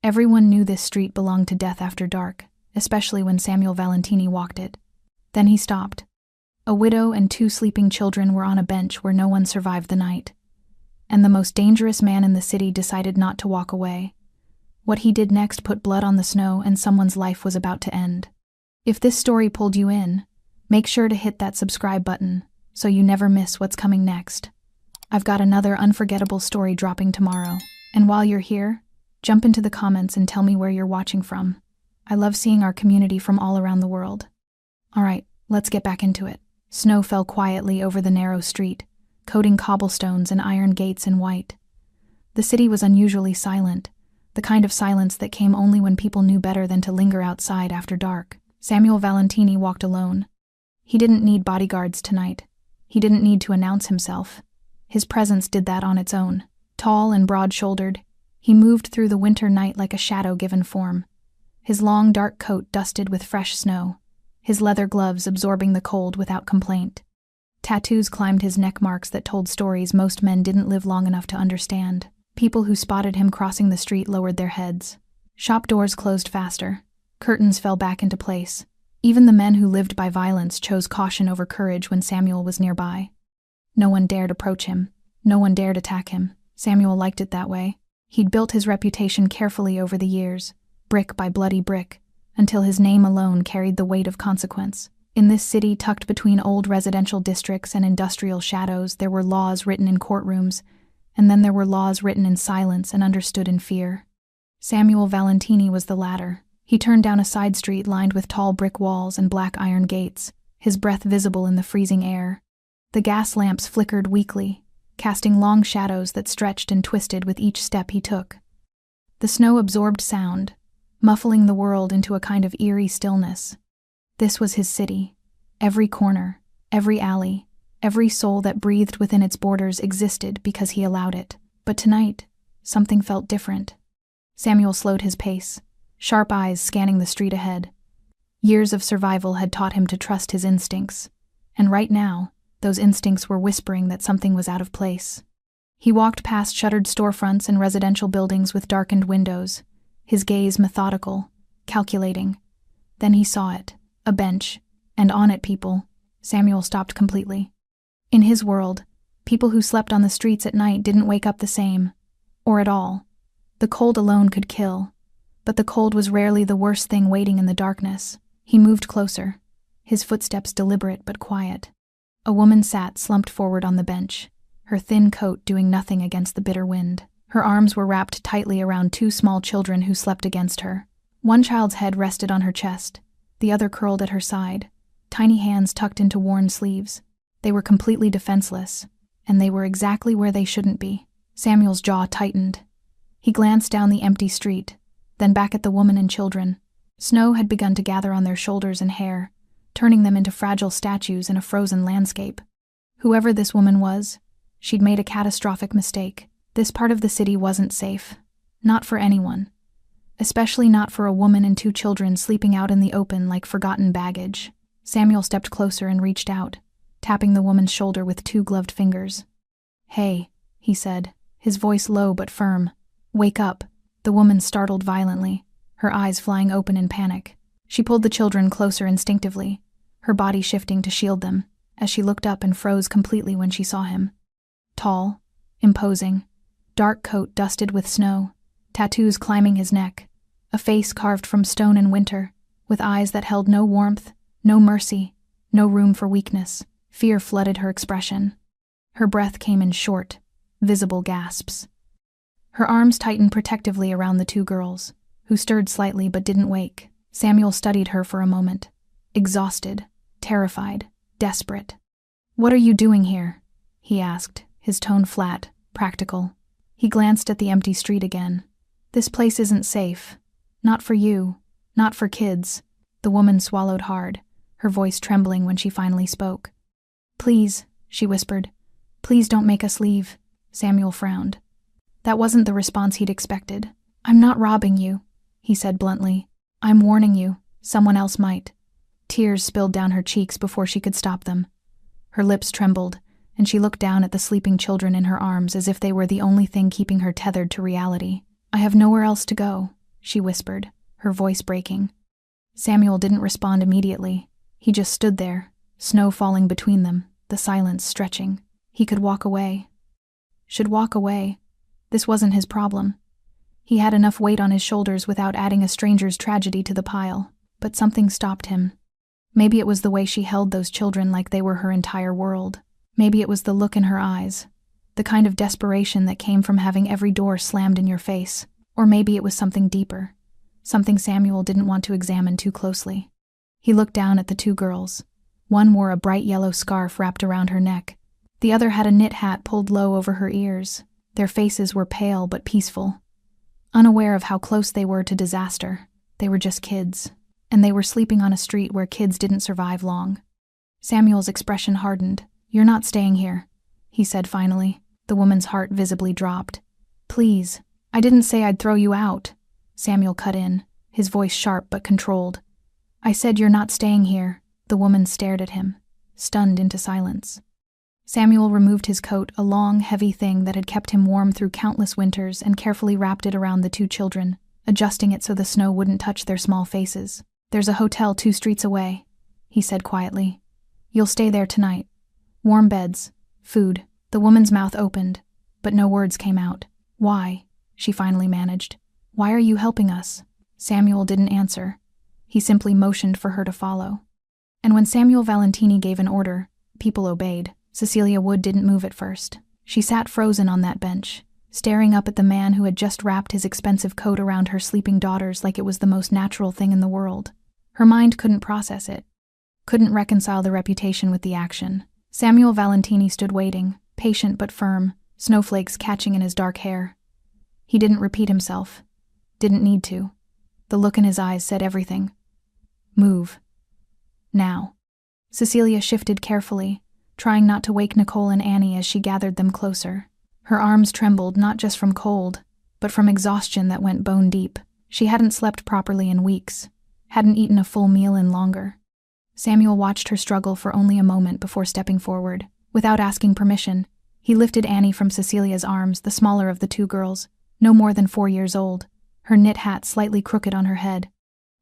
Everyone knew this street belonged to death after dark, especially when Samuel Valentini walked it. Then he stopped. A widow and 2 sleeping children were on a bench where no one survived the night. And the most dangerous man in the city decided not to walk away. What he did next put blood on the snow, and someone's life was about to end. If this story pulled you in, make sure to hit that subscribe button so you never miss what's coming next. I've got another unforgettable story dropping tomorrow, and while you're here, jump into the comments and tell me where you're watching from. I love seeing our community from all around the world. Alright, let's get back into it. Snow fell quietly over the narrow street, coating cobblestones and iron gates in white. The city was unusually silent, the kind of silence that came only when people knew better than to linger outside after dark. Samuel Valentini walked alone. He didn't need bodyguards tonight. He didn't need to announce himself. His presence did that on its own. Tall and broad-shouldered, he moved through the winter night like a shadow given form. His long, dark coat dusted with fresh snow, his leather gloves absorbing the cold without complaint. Tattoos climbed his neck marks that told stories most men didn't live long enough to understand. People who spotted him crossing the street lowered their heads. Shop doors closed faster. Curtains fell back into place. Even the men who lived by violence chose caution over courage when Samuel was nearby. No one dared approach him. No one dared attack him. Samuel liked it that way. He'd built his reputation carefully over the years, brick by bloody brick, until his name alone carried the weight of consequence. In this city tucked between old residential districts and industrial shadows, there were laws written in courtrooms, and then there were laws written in silence and understood in fear. Samuel Valentini was the latter. He turned down a side street lined with tall brick walls and black iron gates, his breath visible in the freezing air. The gas lamps flickered weakly, casting long shadows that stretched and twisted with each step he took. The snow absorbed sound, muffling the world into a kind of eerie stillness. This was his city. Every corner, every alley, every soul that breathed within its borders existed because he allowed it. But tonight, something felt different. Samuel slowed his pace, sharp eyes scanning the street ahead. Years of survival had taught him to trust his instincts, and right now, those instincts were whispering that something was out of place. He walked past shuttered storefronts and residential buildings with darkened windows, his gaze methodical, calculating. Then he saw it, a bench, and on it people. Samuel stopped completely. In his world, people who slept on the streets at night didn't wake up the same, or at all. The cold alone could kill, but the cold was rarely the worst thing waiting in the darkness. He moved closer, his footsteps deliberate but quiet. A woman sat slumped forward on the bench, her thin coat doing nothing against the bitter wind. Her arms were wrapped tightly around 2 small children who slept against her. One child's head rested on her chest, the other curled at her side, tiny hands tucked into worn sleeves. They were completely defenseless, and they were exactly where they shouldn't be. Samuel's jaw tightened. He glanced down the empty street, then back at the woman and children. Snow had begun to gather on their shoulders and hair, turning them into fragile statues in a frozen landscape. Whoever this woman was, she'd made a catastrophic mistake. This part of the city wasn't safe. Not for anyone. Especially not for a woman and 2 children sleeping out in the open like forgotten baggage. Samuel stepped closer and reached out, tapping the woman's shoulder with 2 gloved fingers. "Hey," he said, his voice low but firm. "Wake up." The woman startled violently, her eyes flying open in panic. She pulled the children closer instinctively, her body shifting to shield them, as she looked up and froze completely when she saw him. Tall, imposing, dark coat dusted with snow, tattoos climbing his neck, a face carved from stone and winter, with eyes that held no warmth, no mercy, no room for weakness. Fear flooded her expression. Her breath came in short, visible gasps. Her arms tightened protectively around the 2 girls, who stirred slightly but didn't wake. Samuel studied her for a moment, exhausted, terrified, desperate. "What are you doing here?" he asked, his tone flat, practical. He glanced at the empty street again. "This place isn't safe. Not for you. Not for kids." The woman swallowed hard, her voice trembling when she finally spoke. "Please," she whispered. "Please don't make us leave." Samuel frowned. That wasn't the response he'd expected. "I'm not robbing you," he said bluntly. "I'm warning you. Someone else might." Tears spilled down her cheeks before she could stop them. Her lips trembled, and she looked down at the sleeping children in her arms as if they were the only thing keeping her tethered to reality. "I have nowhere else to go," she whispered, her voice breaking. Samuel didn't respond immediately. He just stood there, snow falling between them, the silence stretching. He could walk away. Should walk away. This wasn't his problem. He had enough weight on his shoulders without adding a stranger's tragedy to the pile, but something stopped him. Maybe it was the way she held those children like they were her entire world. Maybe it was the look in her eyes, the kind of desperation that came from having every door slammed in your face. Or maybe it was something deeper, something Samuel didn't want to examine too closely. He looked down at the two girls. One wore a bright yellow scarf wrapped around her neck. The other had a knit hat pulled low over her ears. Their faces were pale but peaceful. Unaware of how close they were to disaster, they were just kids, and they were sleeping on a street where kids didn't survive long. Samuel's expression hardened. "You're not staying here," he said finally. The woman's heart visibly dropped. "Please, I didn't say I'd throw you out," Samuel cut in, his voice sharp but controlled. "I said you're not staying here." The woman stared at him, stunned into silence. Samuel removed his coat, a long, heavy thing that had kept him warm through countless winters, and carefully wrapped it around the two children, adjusting it so the snow wouldn't touch their small faces. "There's a hotel 2 streets away," he said quietly. "You'll stay there tonight. Warm beds, food." The woman's mouth opened, but no words came out. "Why?" she finally managed. "Why are you helping us?" Samuel didn't answer. He simply motioned for her to follow. And when Samuel Valentini gave an order, people obeyed. Cecilia Wood didn't move at first. She sat frozen on that bench, staring up at the man who had just wrapped his expensive coat around her sleeping daughters like it was the most natural thing in the world. Her mind couldn't process it, couldn't reconcile the reputation with the action. Samuel Valentini stood waiting, patient but firm, snowflakes catching in his dark hair. He didn't repeat himself. Didn't need to. The look in his eyes said everything. "Move. Now." Cecilia shifted carefully, trying not to wake Nicole and Annie as she gathered them closer. Her arms trembled not just from cold, but from exhaustion that went bone deep. She hadn't slept properly in weeks, hadn't eaten a full meal in longer. Samuel watched her struggle for only a moment before stepping forward. Without asking permission, he lifted Annie from Cecilia's arms, the smaller of the two girls, no more than 4 years old, her knit hat slightly crooked on her head.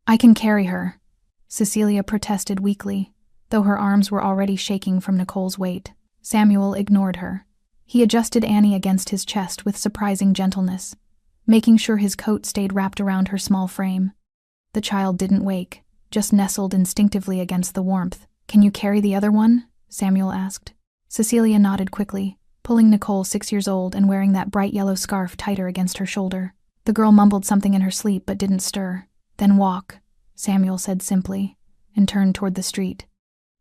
"I can carry her," Cecilia protested weakly, though her arms were already shaking from Nicole's weight. Samuel ignored her. He adjusted Annie against his chest with surprising gentleness, making sure his coat stayed wrapped around her small frame. The child didn't wake, just nestled instinctively against the warmth. "Can you carry the other one?" Samuel asked. Cecilia nodded quickly, pulling Nicole, 6 years old and wearing that bright yellow scarf tighter against her shoulder. The girl mumbled something in her sleep but didn't stir. "Then walk," Samuel said simply, and turned toward the street.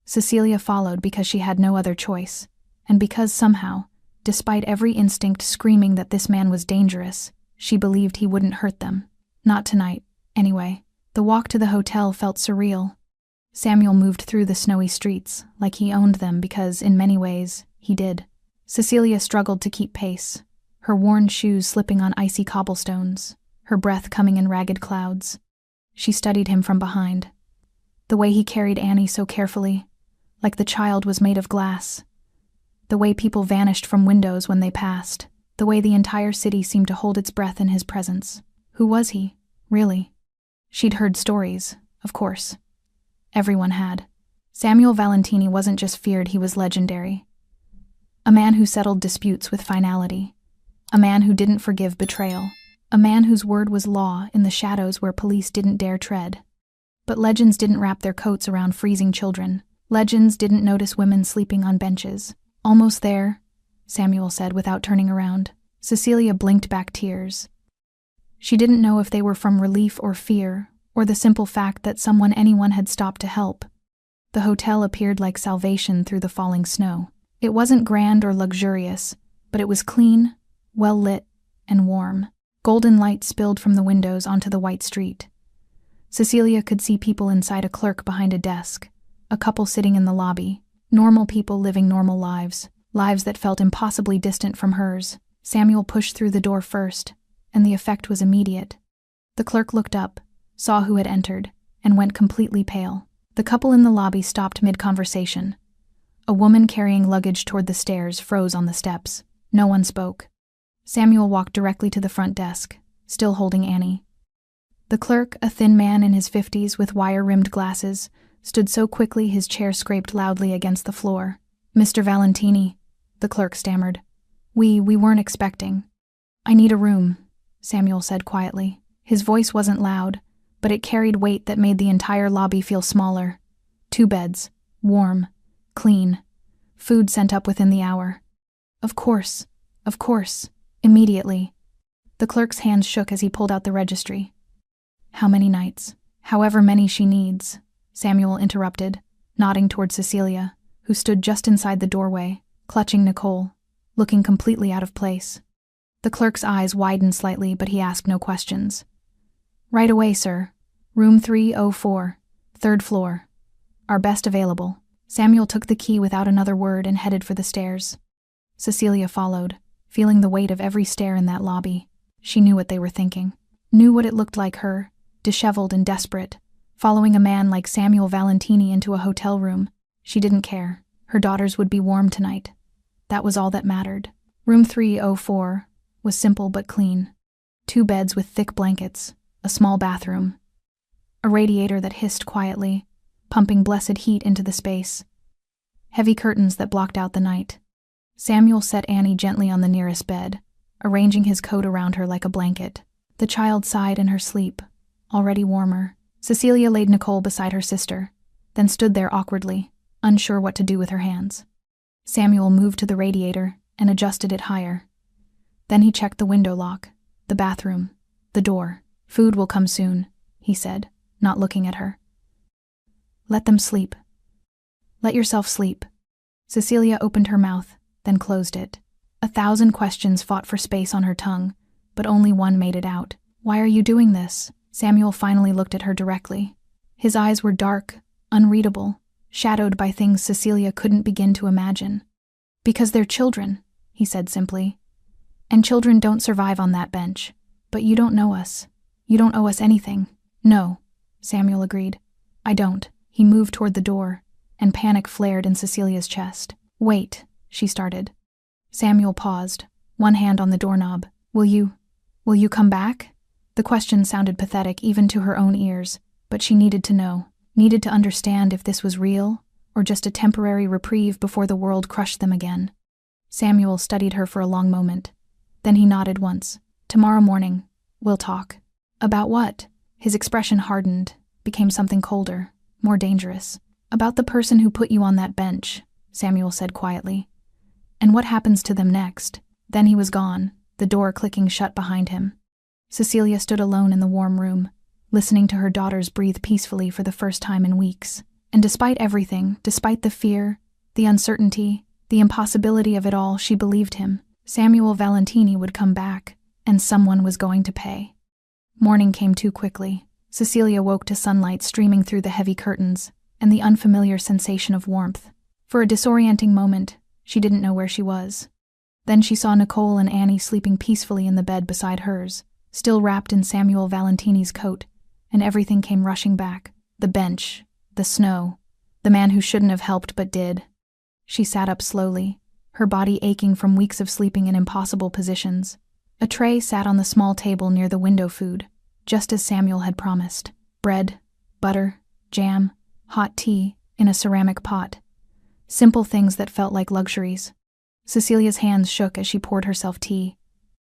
Cecilia followed because she had no other choice, and because somehow, despite every instinct screaming that this man was dangerous, she believed he wouldn't hurt them. Not tonight, anyway. The walk to the hotel felt surreal. Samuel moved through the snowy streets, like he owned them because, in many ways, he did. Cecilia struggled to keep pace, her worn shoes slipping on icy cobblestones, her breath coming in ragged clouds. She studied him from behind. The way he carried Annie so carefully, like the child was made of glass. The way people vanished from windows when they passed. The way the entire city seemed to hold its breath in his presence. Who was he, really? She'd heard stories, of course. Everyone had. Samuel Valentini wasn't just feared, he was legendary. A man who settled disputes with finality. A man who didn't forgive betrayal. A man whose word was law in the shadows where police didn't dare tread. But legends didn't wrap their coats around freezing children. Legends didn't notice women sleeping on benches. "Almost there," Samuel said without turning around. Cecilia blinked back tears. She didn't know if they were from relief or fear, or the simple fact that anyone had stopped to help. The hotel appeared like salvation through the falling snow. It wasn't grand or luxurious, but it was clean, well lit, and warm. Golden light spilled from the windows onto the white street. Cecilia could see people inside, a clerk behind a desk, a couple sitting in the lobby, normal people living normal lives, lives that felt impossibly distant from hers. Samuel pushed through the door first, and the effect was immediate. The clerk looked up, saw who had entered, and went completely pale. The couple in the lobby stopped mid-conversation. A woman carrying luggage toward the stairs froze on the steps. No one spoke. Samuel walked directly to the front desk, still holding Annie. The clerk, a thin man in his 50s with wire-rimmed glasses, stood so quickly his chair scraped loudly against the floor. "Mr. Valentini," the clerk stammered. We weren't expecting." "I need a room," Samuel said quietly. His voice wasn't loud, but it carried weight that made the entire lobby feel smaller. 2 beds, warm, clean, food sent up within the hour. Of course, immediately." The clerk's hands shook as he pulled out the registry. "How many nights?" "However many she needs," Samuel interrupted, nodding toward Cecilia, who stood just inside the doorway, clutching Nicole, looking completely out of place. The clerk's eyes widened slightly, but he asked no questions. "Right away, sir. Room 304, 3rd floor. Our best available." Samuel took the key without another word and headed for the stairs. Cecilia followed, feeling the weight of every stair in that lobby. She knew what they were thinking, knew what it looked like her, disheveled and desperate, following a man like Samuel Valentini into a hotel room. She didn't care. Her daughters would be warm tonight. That was all that mattered. Room 304 was simple but clean. 2 beds with thick blankets, a small bathroom, a radiator that hissed quietly, pumping blessed heat into the space, heavy curtains that blocked out the night. Samuel set Annie gently on the nearest bed, arranging his coat around her like a blanket. The child sighed in her sleep, already warmer. Cecilia laid Nicole beside her sister, then stood there awkwardly, unsure what to do with her hands. Samuel moved to the radiator and adjusted it higher. Then he checked the window lock, the bathroom, the door. "Food will come soon," he said, not looking at her. "Let them sleep." "Let yourself sleep." Cecilia opened her mouth, then closed it. 1,000 questions fought for space on her tongue, but only one made it out. "Why are you doing this?" Samuel finally looked at her directly. His eyes were dark, unreadable, shadowed by things Cecilia couldn't begin to imagine. "Because they're children," he said simply. "And children don't survive on that bench. But you don't know us. You don't owe us anything." "No," Samuel agreed. "I don't." He moved toward the door, and panic flared in Cecilia's chest. "Wait," she started. Samuel paused, one hand on the doorknob. Will you come back?" The question sounded pathetic even to her own ears, but she needed to know, needed to understand if this was real, or just a temporary reprieve before the world crushed them again. Samuel studied her for a long moment. Then he nodded once. "Tomorrow morning, we'll talk." "About what?" His expression hardened, became something colder, more dangerous. "About the person who put you on that bench," Samuel said quietly. "And what happens to them next?" Then he was gone, the door clicking shut behind him. Cecilia stood alone in the warm room, listening to her daughters breathe peacefully for the first time in weeks. And despite everything, despite the fear, the uncertainty, the impossibility of it all, she believed him. Samuel Valentini would come back, and someone was going to pay. Morning came too quickly. Cecilia woke to sunlight streaming through the heavy curtains, and the unfamiliar sensation of warmth. For a disorienting moment, she didn't know where she was. Then she saw Nicole and Annie sleeping peacefully in the bed beside hers, still wrapped in Samuel Valentini's coat, and everything came rushing back. The bench, the snow, the man who shouldn't have helped but did. She sat up slowly, her body aching from weeks of sleeping in impossible positions. A tray sat on the small table near the window food, just as Samuel had promised. Bread, butter, jam, hot tea, in a ceramic pot. Simple things that felt like luxuries. Cecilia's hands shook as she poured herself tea.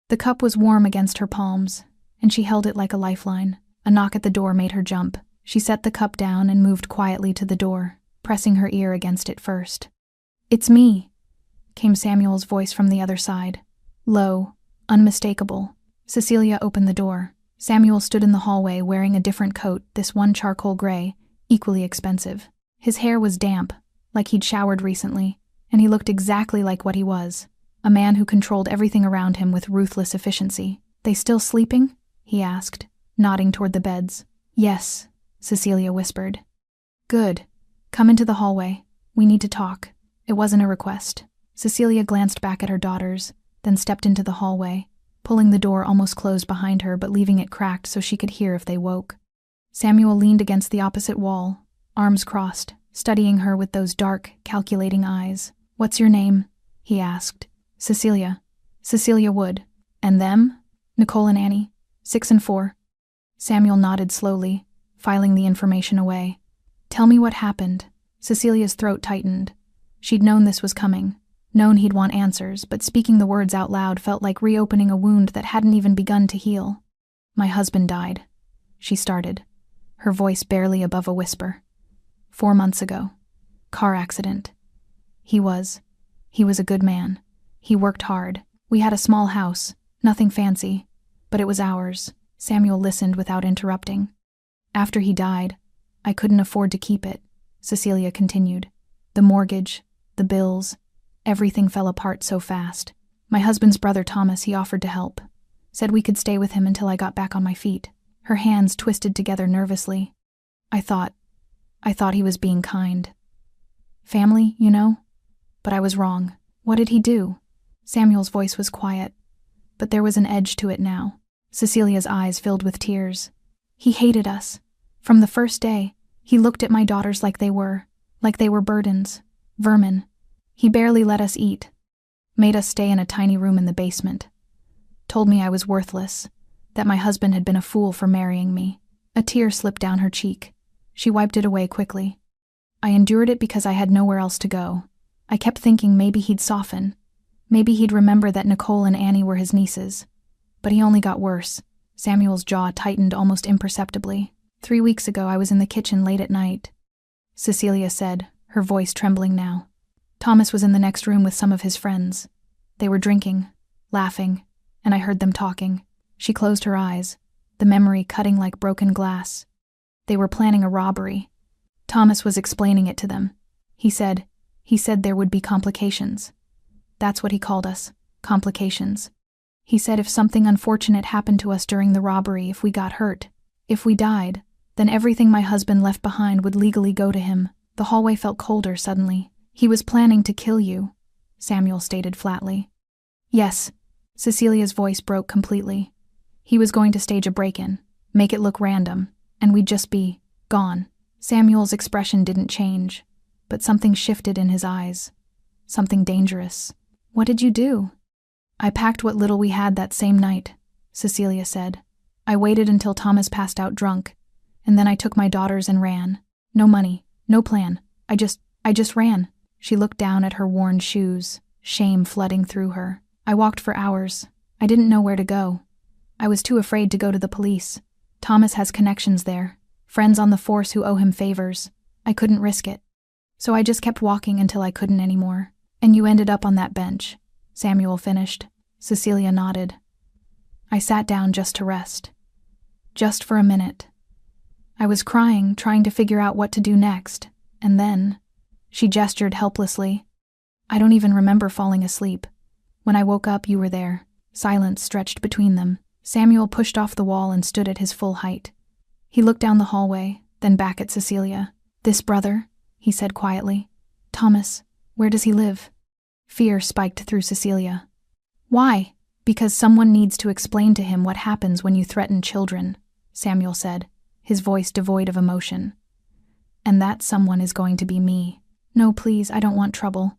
The cup was warm against her palms, and she held it like a lifeline. A knock at the door made her jump. She set the cup down and moved quietly to the door, pressing her ear against it first. "It's me," came Samuel's voice from the other side. Low, unmistakable. Cecilia opened the door. Samuel stood in the hallway wearing a different coat, this one charcoal gray, equally expensive. His hair was damp, like he'd showered recently, and he looked exactly like what he was, a man who controlled everything around him with ruthless efficiency. "They still sleeping?" he asked, nodding toward the beds. "Yes," Cecilia whispered. "Good. Come into the hallway. We need to talk." It wasn't a request. Cecilia glanced back at her daughters, then stepped into the hallway, pulling the door almost closed behind her but leaving it cracked so she could hear if they woke. Samuel leaned against the opposite wall, arms crossed, studying her with those dark, calculating eyes. "What's your name?" he asked. "Cecilia. Cecilia Wood. And them?" "Nicole and Annie. 6 and 4. Samuel nodded slowly, filing the information away. Tell me what happened. Cecilia's throat tightened. She'd known this was coming, known he'd want answers, but speaking the words out loud felt like reopening a wound that hadn't even begun to heal. My husband died, she started, her voice barely above a whisper. 4 months ago. Car accident. He was a good man. He worked hard. We had a small house, nothing fancy, but it was ours. Samuel listened without interrupting. After he died, I couldn't afford to keep it, Cecilia continued. The mortgage, the bills, everything fell apart so fast. My husband's brother Thomas, he offered to help. Said we could stay with him until I got back on my feet. Her hands twisted together nervously. I thought he was being kind. Family, you know? But I was wrong. What did he do? Samuel's voice was quiet, but there was an edge to it now. Cecilia's eyes filled with tears. He hated us. From the first day, he looked at my daughters like they were burdens, vermin. He barely let us eat. Made us stay in a tiny room in the basement. Told me I was worthless, that my husband had been a fool for marrying me. A tear slipped down her cheek. She wiped it away quickly. I endured it because I had nowhere else to go. I kept thinking maybe he'd soften. Maybe he'd remember that Nicole and Annie were his nieces. But he only got worse. Samuel's jaw tightened almost imperceptibly. 3 weeks ago I was in the kitchen late at night, Cecilia said, her voice trembling now. Thomas was in the next room with some of his friends. They were drinking, laughing, and I heard them talking. She closed her eyes, the memory cutting like broken glass. They were planning a robbery. Thomas was explaining it to them. He said there would be complications. That's what he called us, complications. He said if something unfortunate happened to us during the robbery, if we got hurt, if we died, then everything my husband left behind would legally go to him. The hallway felt colder suddenly. He was planning to kill you, Samuel stated flatly. Yes, Cecilia's voice broke completely. He was going to stage a break-in, make it look random, and we'd just be gone. Samuel's expression didn't change, but something shifted in his eyes. Something dangerous. What did you do? I packed what little we had that same night, Cecilia said. I waited until Thomas passed out drunk, and then I took my daughters and ran. No money, no plan. I just ran. She looked down at her worn shoes, shame flooding through her. I walked for hours. I didn't know where to go. I was too afraid to go to the police. Thomas has connections there, friends on the force who owe him favors. I couldn't risk it. So I just kept walking until I couldn't anymore. And you ended up on that bench, Samuel finished. Cecilia nodded. I sat down just to rest. Just for a minute. I was crying, trying to figure out what to do next, and then, she gestured helplessly. I don't even remember falling asleep. When I woke up, you were there. Silence stretched between them. Samuel pushed off the wall and stood at his full height. He looked down the hallway, then back at Cecilia. This brother, he said quietly. Thomas, where does he live? Fear spiked through Cecilia. Why? Because someone needs to explain to him what happens when you threaten children, Samuel said, his voice devoid of emotion. And that someone is going to be me. No, please, I don't want trouble.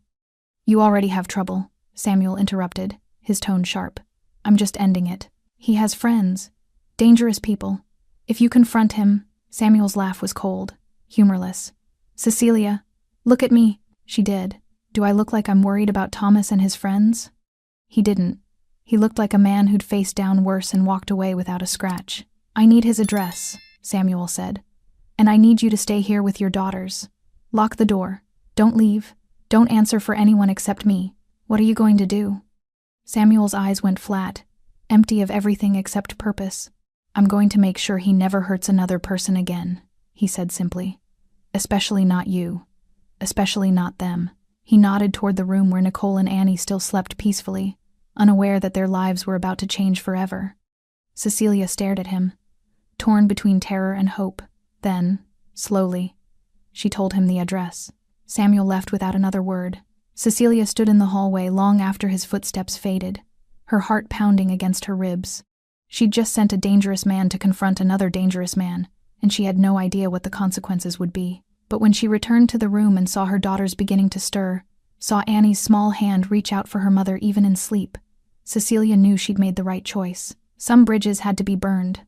You already have trouble, Samuel interrupted, his tone sharp. I'm just ending it. He has friends. Dangerous people. If you confront him, Samuel's laugh was cold, humorless. Cecilia, look at me. She did. Do I look like I'm worried about Thomas and his friends? He didn't. He looked like a man who'd faced down worse and walked away without a scratch. I need his address, Samuel said. And I need you to stay here with your daughters. Lock the door. Don't leave. Don't answer for anyone except me. What are you going to do? Samuel's eyes went flat, empty of everything except purpose. I'm going to make sure he never hurts another person again, he said simply. Especially not you. Especially not them. He nodded toward the room where Nicole and Annie still slept peacefully, unaware that their lives were about to change forever. Cecilia stared at him, torn between terror and hope. Then, slowly, she told him the address. Samuel left without another word. Cecilia stood in the hallway long after his footsteps faded, her heart pounding against her ribs. She'd just sent a dangerous man to confront another dangerous man, and she had no idea what the consequences would be. But when she returned to the room and saw her daughters beginning to stir, saw Annie's small hand reach out for her mother even in sleep, Cecilia knew she'd made the right choice. Some bridges had to be burned.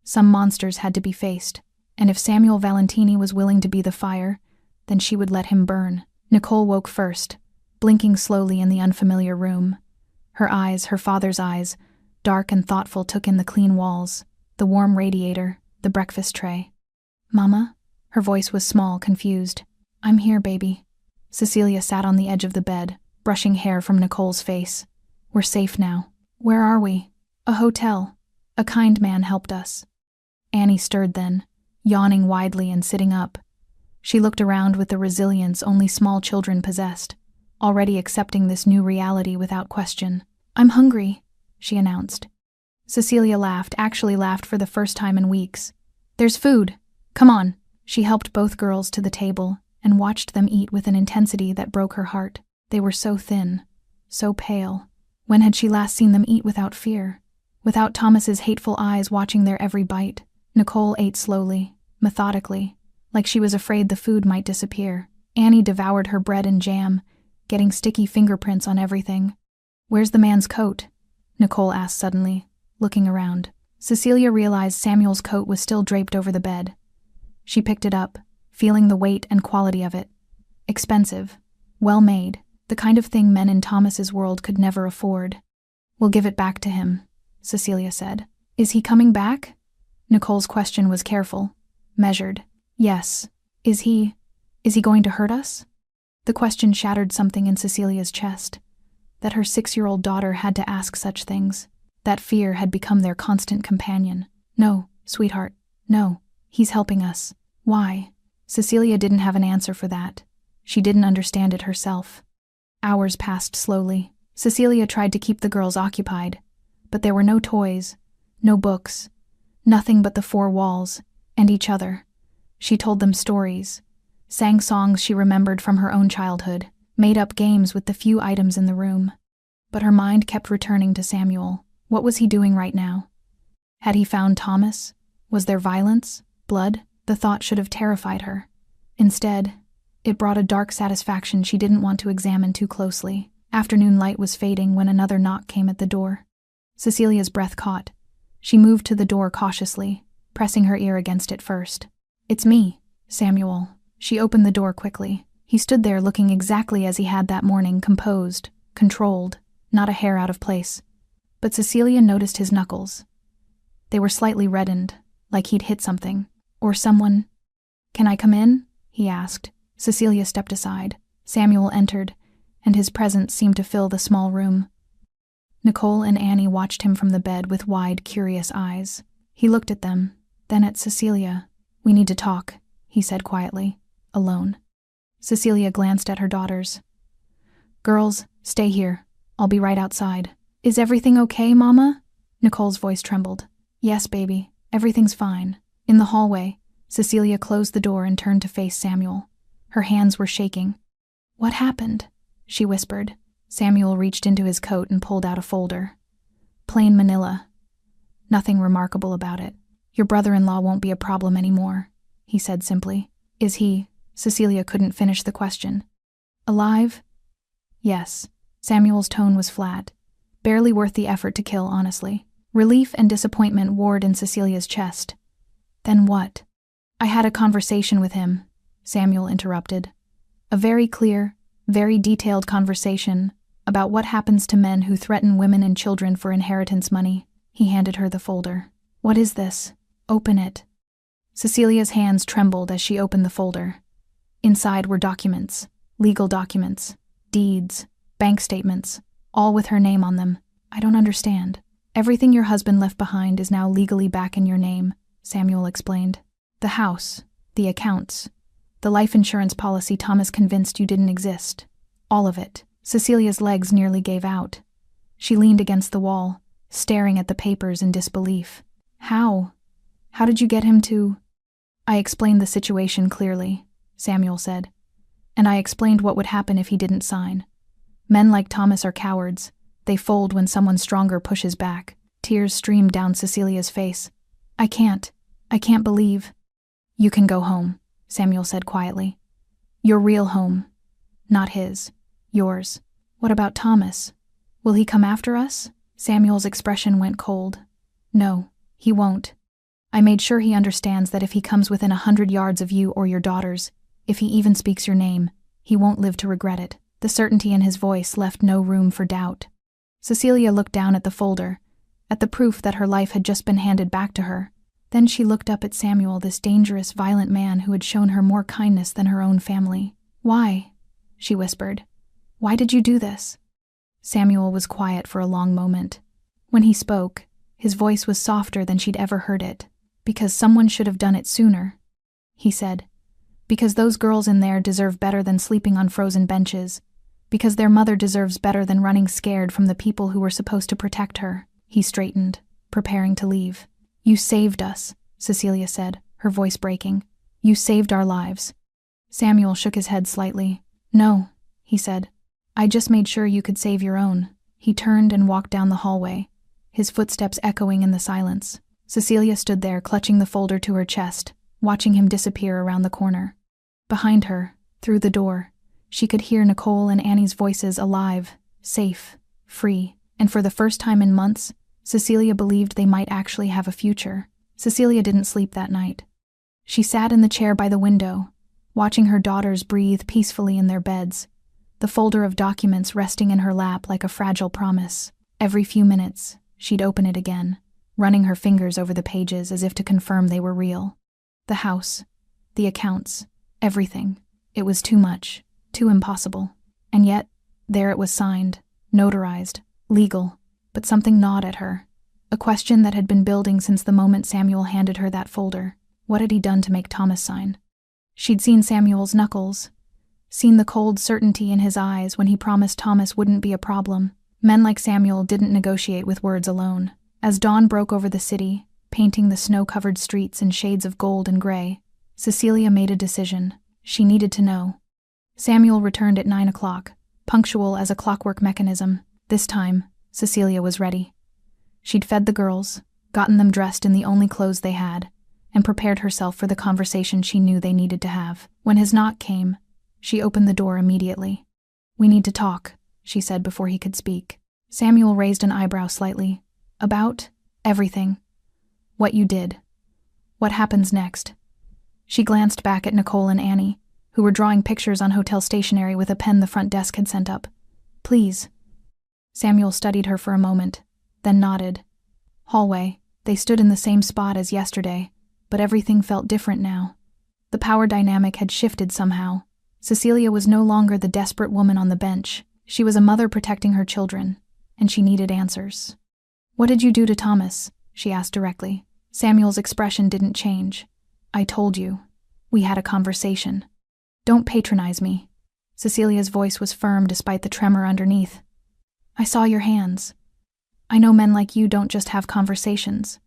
Some monsters had to be faced, and if Samuel Valentini was willing to be the fire, then she would let him burn. Nicole woke first, blinking slowly in the unfamiliar room. Her eyes, her father's eyes, dark and thoughtful, took in the clean walls, the warm radiator, the breakfast tray. "Mama?" Her voice was small, confused. "I'm here, baby." Cecilia sat on the edge of the bed, brushing hair from Nicole's face. "We're safe now." "Where are we?" "A hotel. A kind man helped us." Annie stirred then, yawning widely and sitting up. She looked around with the resilience only small children possessed, already accepting this new reality without question. "I'm hungry," she announced. Cecilia laughed, actually laughed for the first time in weeks. "There's food. Come on." She helped both girls to the table and watched them eat with an intensity that broke her heart. They were so thin, so pale. When had she last seen them eat without fear? Without Thomas's hateful eyes watching their every bite? Nicole ate slowly, methodically, like she was afraid the food might disappear. Annie devoured her bread and jam, getting sticky fingerprints on everything. "Where's the man's coat?" Nicole asked suddenly, looking around. Cecilia realized Samuel's coat was still draped over the bed. She picked it up, feeling the weight and quality of it. Expensive, well-made, the kind of thing men in Thomas's world could never afford. "We'll give it back to him," Cecilia said. "Is he coming back?" Nicole's question was careful, measured. "Yes. Is he going to hurt us?" The question shattered something in Cecilia's chest. That her 6-year-old daughter had to ask such things. That fear had become their constant companion. "No, sweetheart, no. He's helping us." "Why?" Cecilia didn't have an answer for that. She didn't understand it herself. Hours passed slowly. Cecilia tried to keep the girls occupied, but there were no toys, no books, nothing but the four walls, and each other. She told them stories, sang songs she remembered from her own childhood, made up games with the few items in the room. But her mind kept returning to Samuel. What was he doing right now? Had he found Thomas? Was there violence? Blood? The thought should have terrified her. Instead, it brought a dark satisfaction she didn't want to examine too closely. Afternoon light was fading when another knock came at the door. Cecilia's breath caught. She moved to the door cautiously, pressing her ear against it first. "It's me, Samuel." She opened the door quickly. He stood there looking exactly as he had that morning, composed, controlled, not a hair out of place. But Cecilia noticed his knuckles. They were slightly reddened, like he'd hit something. Or someone. "Can I come in?" he asked. Cecilia stepped aside. Samuel entered, and his presence seemed to fill the small room. Nicole and Annie watched him from the bed with wide, curious eyes. He looked at them, then at Cecilia. "We need to talk," he said quietly. "Alone." Cecilia glanced at her daughters. "Girls, stay here. I'll be right outside." "Is everything okay, Mama?" Nicole's voice trembled. "Yes, baby. Everything's fine." In the hallway, Cecilia closed the door and turned to face Samuel. Her hands were shaking. "What happened?" she whispered. Samuel reached into his coat and pulled out a folder. "Plain manila. Nothing remarkable about it. Your brother-in-law won't be a problem anymore," he said simply. "Is he?" Cecilia couldn't finish the question. "Alive?" "Yes." Samuel's tone was flat. Barely worth the effort to kill, honestly. Relief and disappointment warred in Cecilia's chest. "Then what?" "I had a conversation with him," Samuel interrupted. "A very clear, very detailed conversation about what happens to men who threaten women and children for inheritance money." He handed her the folder. "What is this? Open it." Cecilia's hands trembled as she opened the folder. Inside were documents, legal documents, deeds, bank statements, all with her name on them. "I don't understand." "Everything your husband left behind is now legally back in your name," Samuel explained. "The house, the accounts, the life insurance policy Thomas convinced you didn't exist. All of it." Cecilia's legs nearly gave out. She leaned against the wall, staring at the papers in disbelief. How did you get him to—" "I explained the situation clearly," Samuel said. "And I explained what would happen if he didn't sign. Men like Thomas are cowards. They fold when someone stronger pushes back." Tears streamed down Cecilia's face. I can't believe." "You can go home," Samuel said quietly. "Your real home. Not his. Yours." "What about Thomas? Will he come after us?" Samuel's expression went cold. "No, he won't. I made sure he understands that if he comes within 100 yards of you or your daughters, if he even speaks your name, he won't live to regret it." The certainty in his voice left no room for doubt. Cecilia looked down at the folder, at the proof that her life had just been handed back to her. Then she looked up at Samuel, this dangerous, violent man who had shown her more kindness than her own family. "Why?" she whispered. "Why did you do this?" Samuel was quiet for a long moment. When he spoke, his voice was softer than she'd ever heard it. "Because someone should have done it sooner," he said. "Because those girls in there deserve better than sleeping on frozen benches. Because their mother deserves better than running scared from the people who were supposed to protect her." He straightened, preparing to leave. "You saved us," Cecilia said, her voice breaking. "You saved our lives." Samuel shook his head slightly. "No," he said. "I just made sure you could save your own." He turned and walked down the hallway, his footsteps echoing in the silence. Cecilia stood there, clutching the folder to her chest, watching him disappear around the corner. Behind her, through the door, she could hear Nicole and Annie's voices, alive, safe, free, and for the first time in months, Cecilia believed they might actually have a future. Cecilia didn't sleep that night. She sat in the chair by the window, watching her daughters breathe peacefully in their beds, the folder of documents resting in her lap like a fragile promise. Every few minutes, she'd open it again, running her fingers over the pages as if to confirm they were real. The house, the accounts, everything. It was too much, too impossible. And yet, there it was, signed, notarized, legal. But something gnawed at her. A question that had been building since the moment Samuel handed her that folder. What had he done to make Thomas sign? She'd seen Samuel's knuckles, seen the cold certainty in his eyes when he promised Thomas wouldn't be a problem. Men like Samuel didn't negotiate with words alone. As dawn broke over the city, painting the snow-covered streets in shades of gold and gray, Cecilia made a decision. She needed to know. Samuel returned at 9 o'clock, punctual as a clockwork mechanism. This time, Cecilia was ready. She'd fed the girls, gotten them dressed in the only clothes they had, and prepared herself for the conversation she knew they needed to have. When his knock came, she opened the door immediately. "We need to talk," she said before he could speak. Samuel raised an eyebrow slightly. "About everything. What you did. What happens next?" She glanced back at Nicole and Annie, who were drawing pictures on hotel stationery with a pen the front desk had sent up. "Please." Samuel studied her for a moment, then nodded. Hallway. They stood in the same spot as yesterday, but everything felt different now. The power dynamic had shifted somehow. Cecilia was no longer the desperate woman on the bench. She was a mother protecting her children, and she needed answers. "What did you do to Thomas?" she asked directly. Samuel's expression didn't change. "I told you. We had a conversation. Don't patronize me." Cecilia's voice was firm despite the tremor underneath. "I saw your hands. I know men like you don't just have conversations."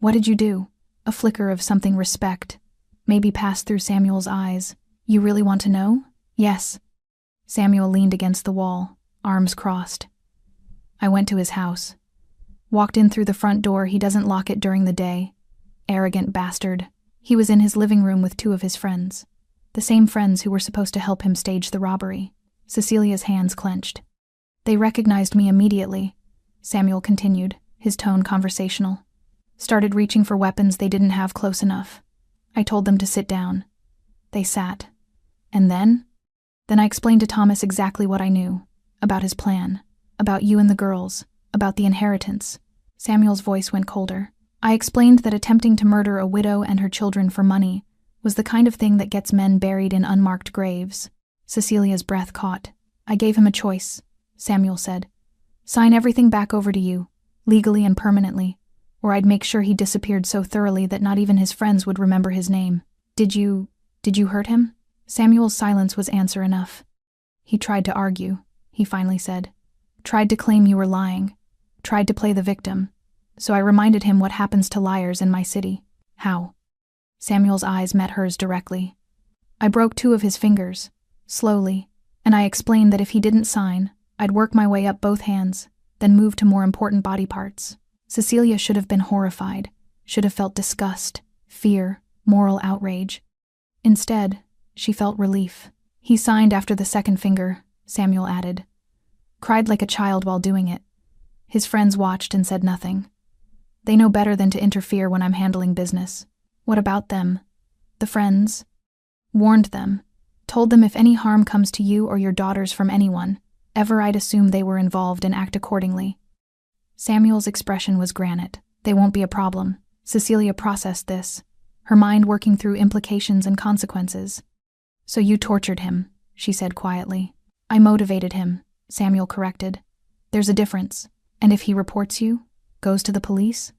"What did you do?" A flicker of something respect maybe passed through Samuel's eyes. "You really want to know?" "Yes." Samuel leaned against the wall, arms crossed. "I went to his house. Walked in through the front door. He doesn't lock it during the day. Arrogant bastard. He was in his living room with 2 of his friends. The same friends who were supposed to help him stage the robbery." Cecilia's hands clenched. "They recognized me immediately," Samuel continued, his tone conversational. "Started reaching for weapons they didn't have close enough. I told them to sit down. They sat. And then? Then I explained to Thomas exactly what I knew. About his plan. About you and the girls. About the inheritance." Samuel's voice went colder. "I explained that attempting to murder a widow and her children for money was the kind of thing that gets men buried in unmarked graves." Cecilia's breath caught. "I gave him a choice," Samuel said. "Sign everything back over to you, legally and permanently, or I'd make sure he disappeared so thoroughly that not even his friends would remember his name. Did you hurt him?" Samuel's silence was answer enough. "He tried to argue," he finally said. "Tried to claim you were lying. Tried to play the victim. So I reminded him what happens to liars in my city." "How?" Samuel's eyes met hers directly. "I broke 2 of his fingers, slowly, and I explained that if he didn't sign, I'd work my way up both hands, then move to more important body parts." Cecilia should have been horrified, should have felt disgust, fear, moral outrage. Instead, she felt relief. "He signed after the 2nd finger," Samuel added. "Cried like a child while doing it. His friends watched and said nothing. They know better than to interfere when I'm handling business. What about them? The friends? Warned them. Told them if any harm comes to you or your daughters from anyone, ever I'd assume they were involved and act accordingly. Samuel's expression was granite. They won't be a problem. Cecilia processed this, her mind working through implications and consequences. So you tortured him, she said quietly. I motivated him, Samuel corrected. There's a difference. And if he reports you, goes to the police?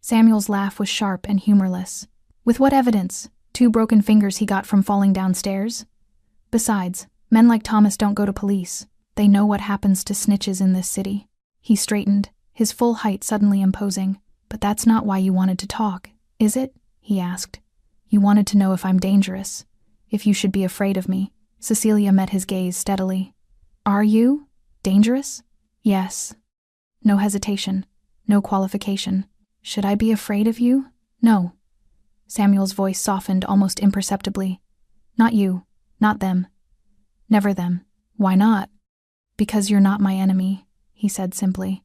Samuel's laugh was sharp and humorless. With what evidence? 2 broken fingers he got from falling downstairs? Besides, men like Thomas don't go to police. They know what happens to snitches in this city. He straightened, his full height suddenly imposing. But that's not why you wanted to talk, is it? He asked. You wanted to know if I'm dangerous, if you should be afraid of me. Cecilia met his gaze steadily. Are you? Dangerous? Yes. No hesitation, no qualification. Should I be afraid of you? No. Samuel's voice softened almost imperceptibly. Not you, not them. Never them. Why not? Because you're not my enemy, he said simply.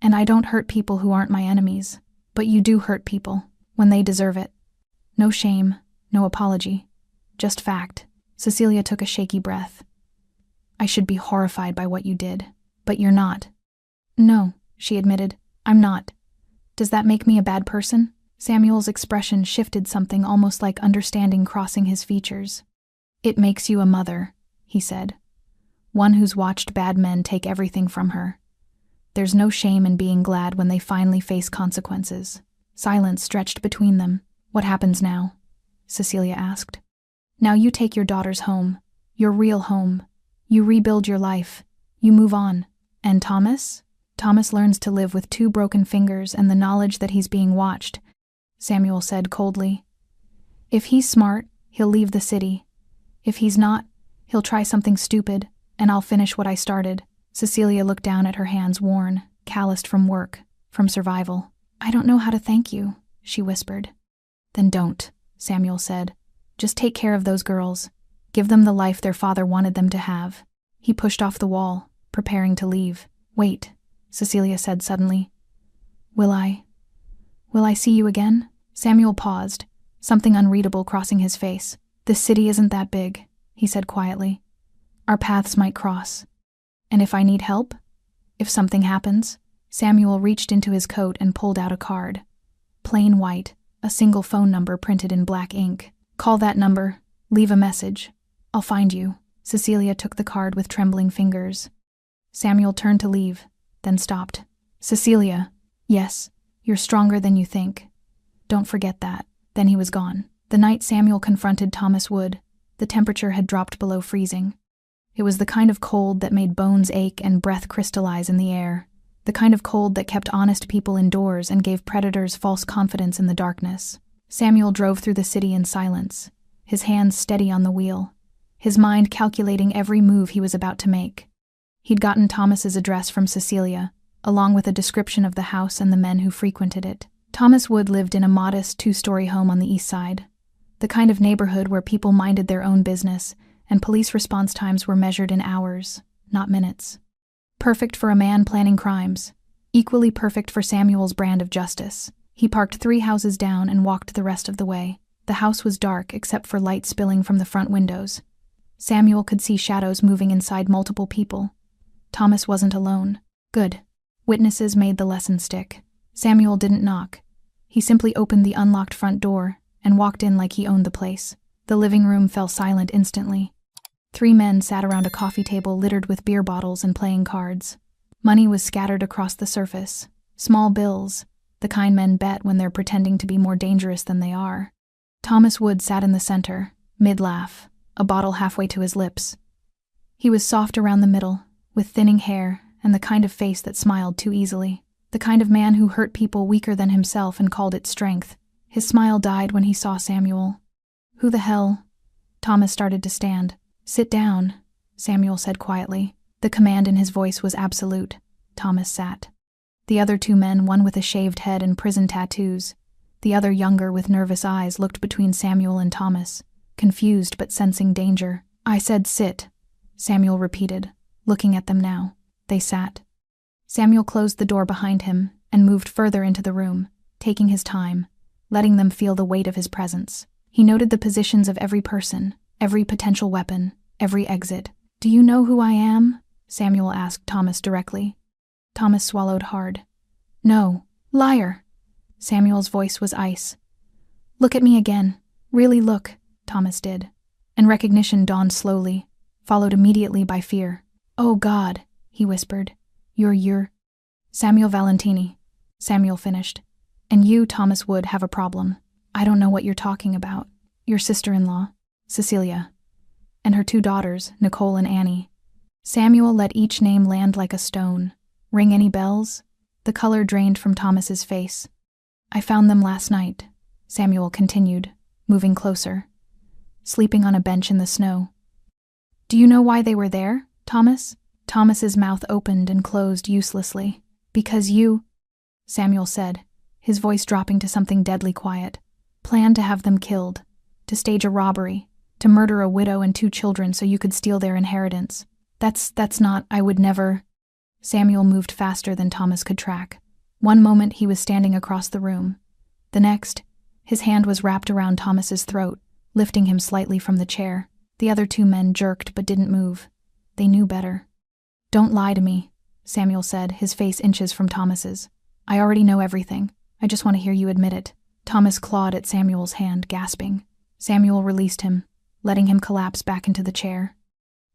And I don't hurt people who aren't my enemies. But you do hurt people, when they deserve it. No shame, no apology. Just fact. Cecilia took a shaky breath. I should be horrified by what you did, but you're not. No, she admitted, I'm not. Does that make me a bad person? Samuel's expression shifted, something almost like understanding crossing his features. It makes you a mother, he said. One who's watched bad men take everything from her. There's no shame in being glad when they finally face consequences. Silence stretched between them. What happens now? Cecilia asked. Now you take your daughters home. Your real home. You rebuild your life. You move on. And Thomas? Thomas learns to live with 2 broken fingers and the knowledge that he's being watched, Samuel said coldly. If he's smart, he'll leave the city. If he's not, he'll try something stupid, and I'll finish what I started. Cecilia looked down at her hands, worn, calloused from work, from survival. I don't know how to thank you, she whispered. Then don't, Samuel said. Just take care of those girls. Give them the life their father wanted them to have. He pushed off the wall, preparing to leave. Wait, Cecilia said suddenly. Will I see you again? Samuel paused, something unreadable crossing his face. This city isn't that big, he said quietly. Our paths might cross. And if I need help? If something happens? Samuel reached into his coat and pulled out a card. Plain white, a single phone number printed in black ink. Call that number. Leave a message. I'll find you. Cecilia took the card with trembling fingers. Samuel turned to leave, then stopped. Cecilia. Yes, you're stronger than you think. Don't forget that. Then he was gone. The night Samuel confronted Thomas Wood, the temperature had dropped below freezing. It was the kind of cold that made bones ache and breath crystallize in the air, the kind of cold that kept honest people indoors and gave predators false confidence in the darkness. Samuel drove through the city in silence, his hands steady on the wheel, his mind calculating every move he was about to make. He'd gotten Thomas's address from Cecilia, along with a description of the house and the men who frequented it. Thomas Wood lived in a modest 2-story home on the east side, the kind of neighborhood where people minded their own business and police response times were measured in hours, not minutes. Perfect for a man planning crimes, equally perfect for Samuel's brand of justice. He parked 3 houses down and walked the rest of the way. The house was dark except for light spilling from the front windows. Samuel could see shadows moving inside multiple people. Thomas wasn't alone. Good. Witnesses made the lesson stick. Samuel didn't knock. He simply opened the unlocked front door and walked in like he owned the place. The living room fell silent instantly. 3 men sat around a coffee table littered with beer bottles and playing cards. Money was scattered across the surface. Small bills, the kind men bet when they're pretending to be more dangerous than they are. Thomas Wood sat in the center, mid-laugh, a bottle halfway to his lips. He was soft around the middle, with thinning hair and the kind of face that smiled too easily. The kind of man who hurt people weaker than himself and called it strength. His smile died when he saw Samuel. Who the hell? Thomas started to stand. Sit down, Samuel said quietly. The command in his voice was absolute. Thomas sat. The other 2 men, one with a shaved head and prison tattoos, the other younger with nervous eyes, looked between Samuel and Thomas, confused but sensing danger. I said sit, Samuel repeated, looking at them now. They sat. Samuel closed the door behind him, and moved further into the room, taking his time, letting them feel the weight of his presence. He noted the positions of every person, every potential weapon, every exit. "Do you know who I am?" Samuel asked Thomas directly. Thomas swallowed hard. "No, liar." Samuel's voice was ice. "Look at me again. Really look." Thomas did. And recognition dawned slowly, followed immediately by fear. "Oh God," he whispered. You're Samuel Valentini." Samuel finished. "And you, Thomas Wood, have a problem. I don't know what you're talking about. Your sister-in-law, Cecilia, and her 2 daughters, Nicole and Annie." Samuel let each name land like a stone. "Ring any bells?" The color drained from Thomas's face. "I found them last night," Samuel continued, moving closer. "Sleeping on a bench in the snow." "Do you know why they were there, Thomas?" Thomas's mouth opened and closed uselessly. "Because you," Samuel said, his voice dropping to something deadly quiet, "planned to have them killed, to stage a robbery, to murder a widow and 2 children so you could steal their inheritance. That's not, I would never." Samuel moved faster than Thomas could track. One moment he was standing across the room. The next, his hand was wrapped around Thomas's throat, lifting him slightly from the chair. The other 2 men jerked but didn't move. They knew better. "Don't lie to me," Samuel said, his face inches from Thomas's. "I already know everything. I just want to hear you admit it." Thomas clawed at Samuel's hand, gasping. Samuel released him, letting him collapse back into the chair.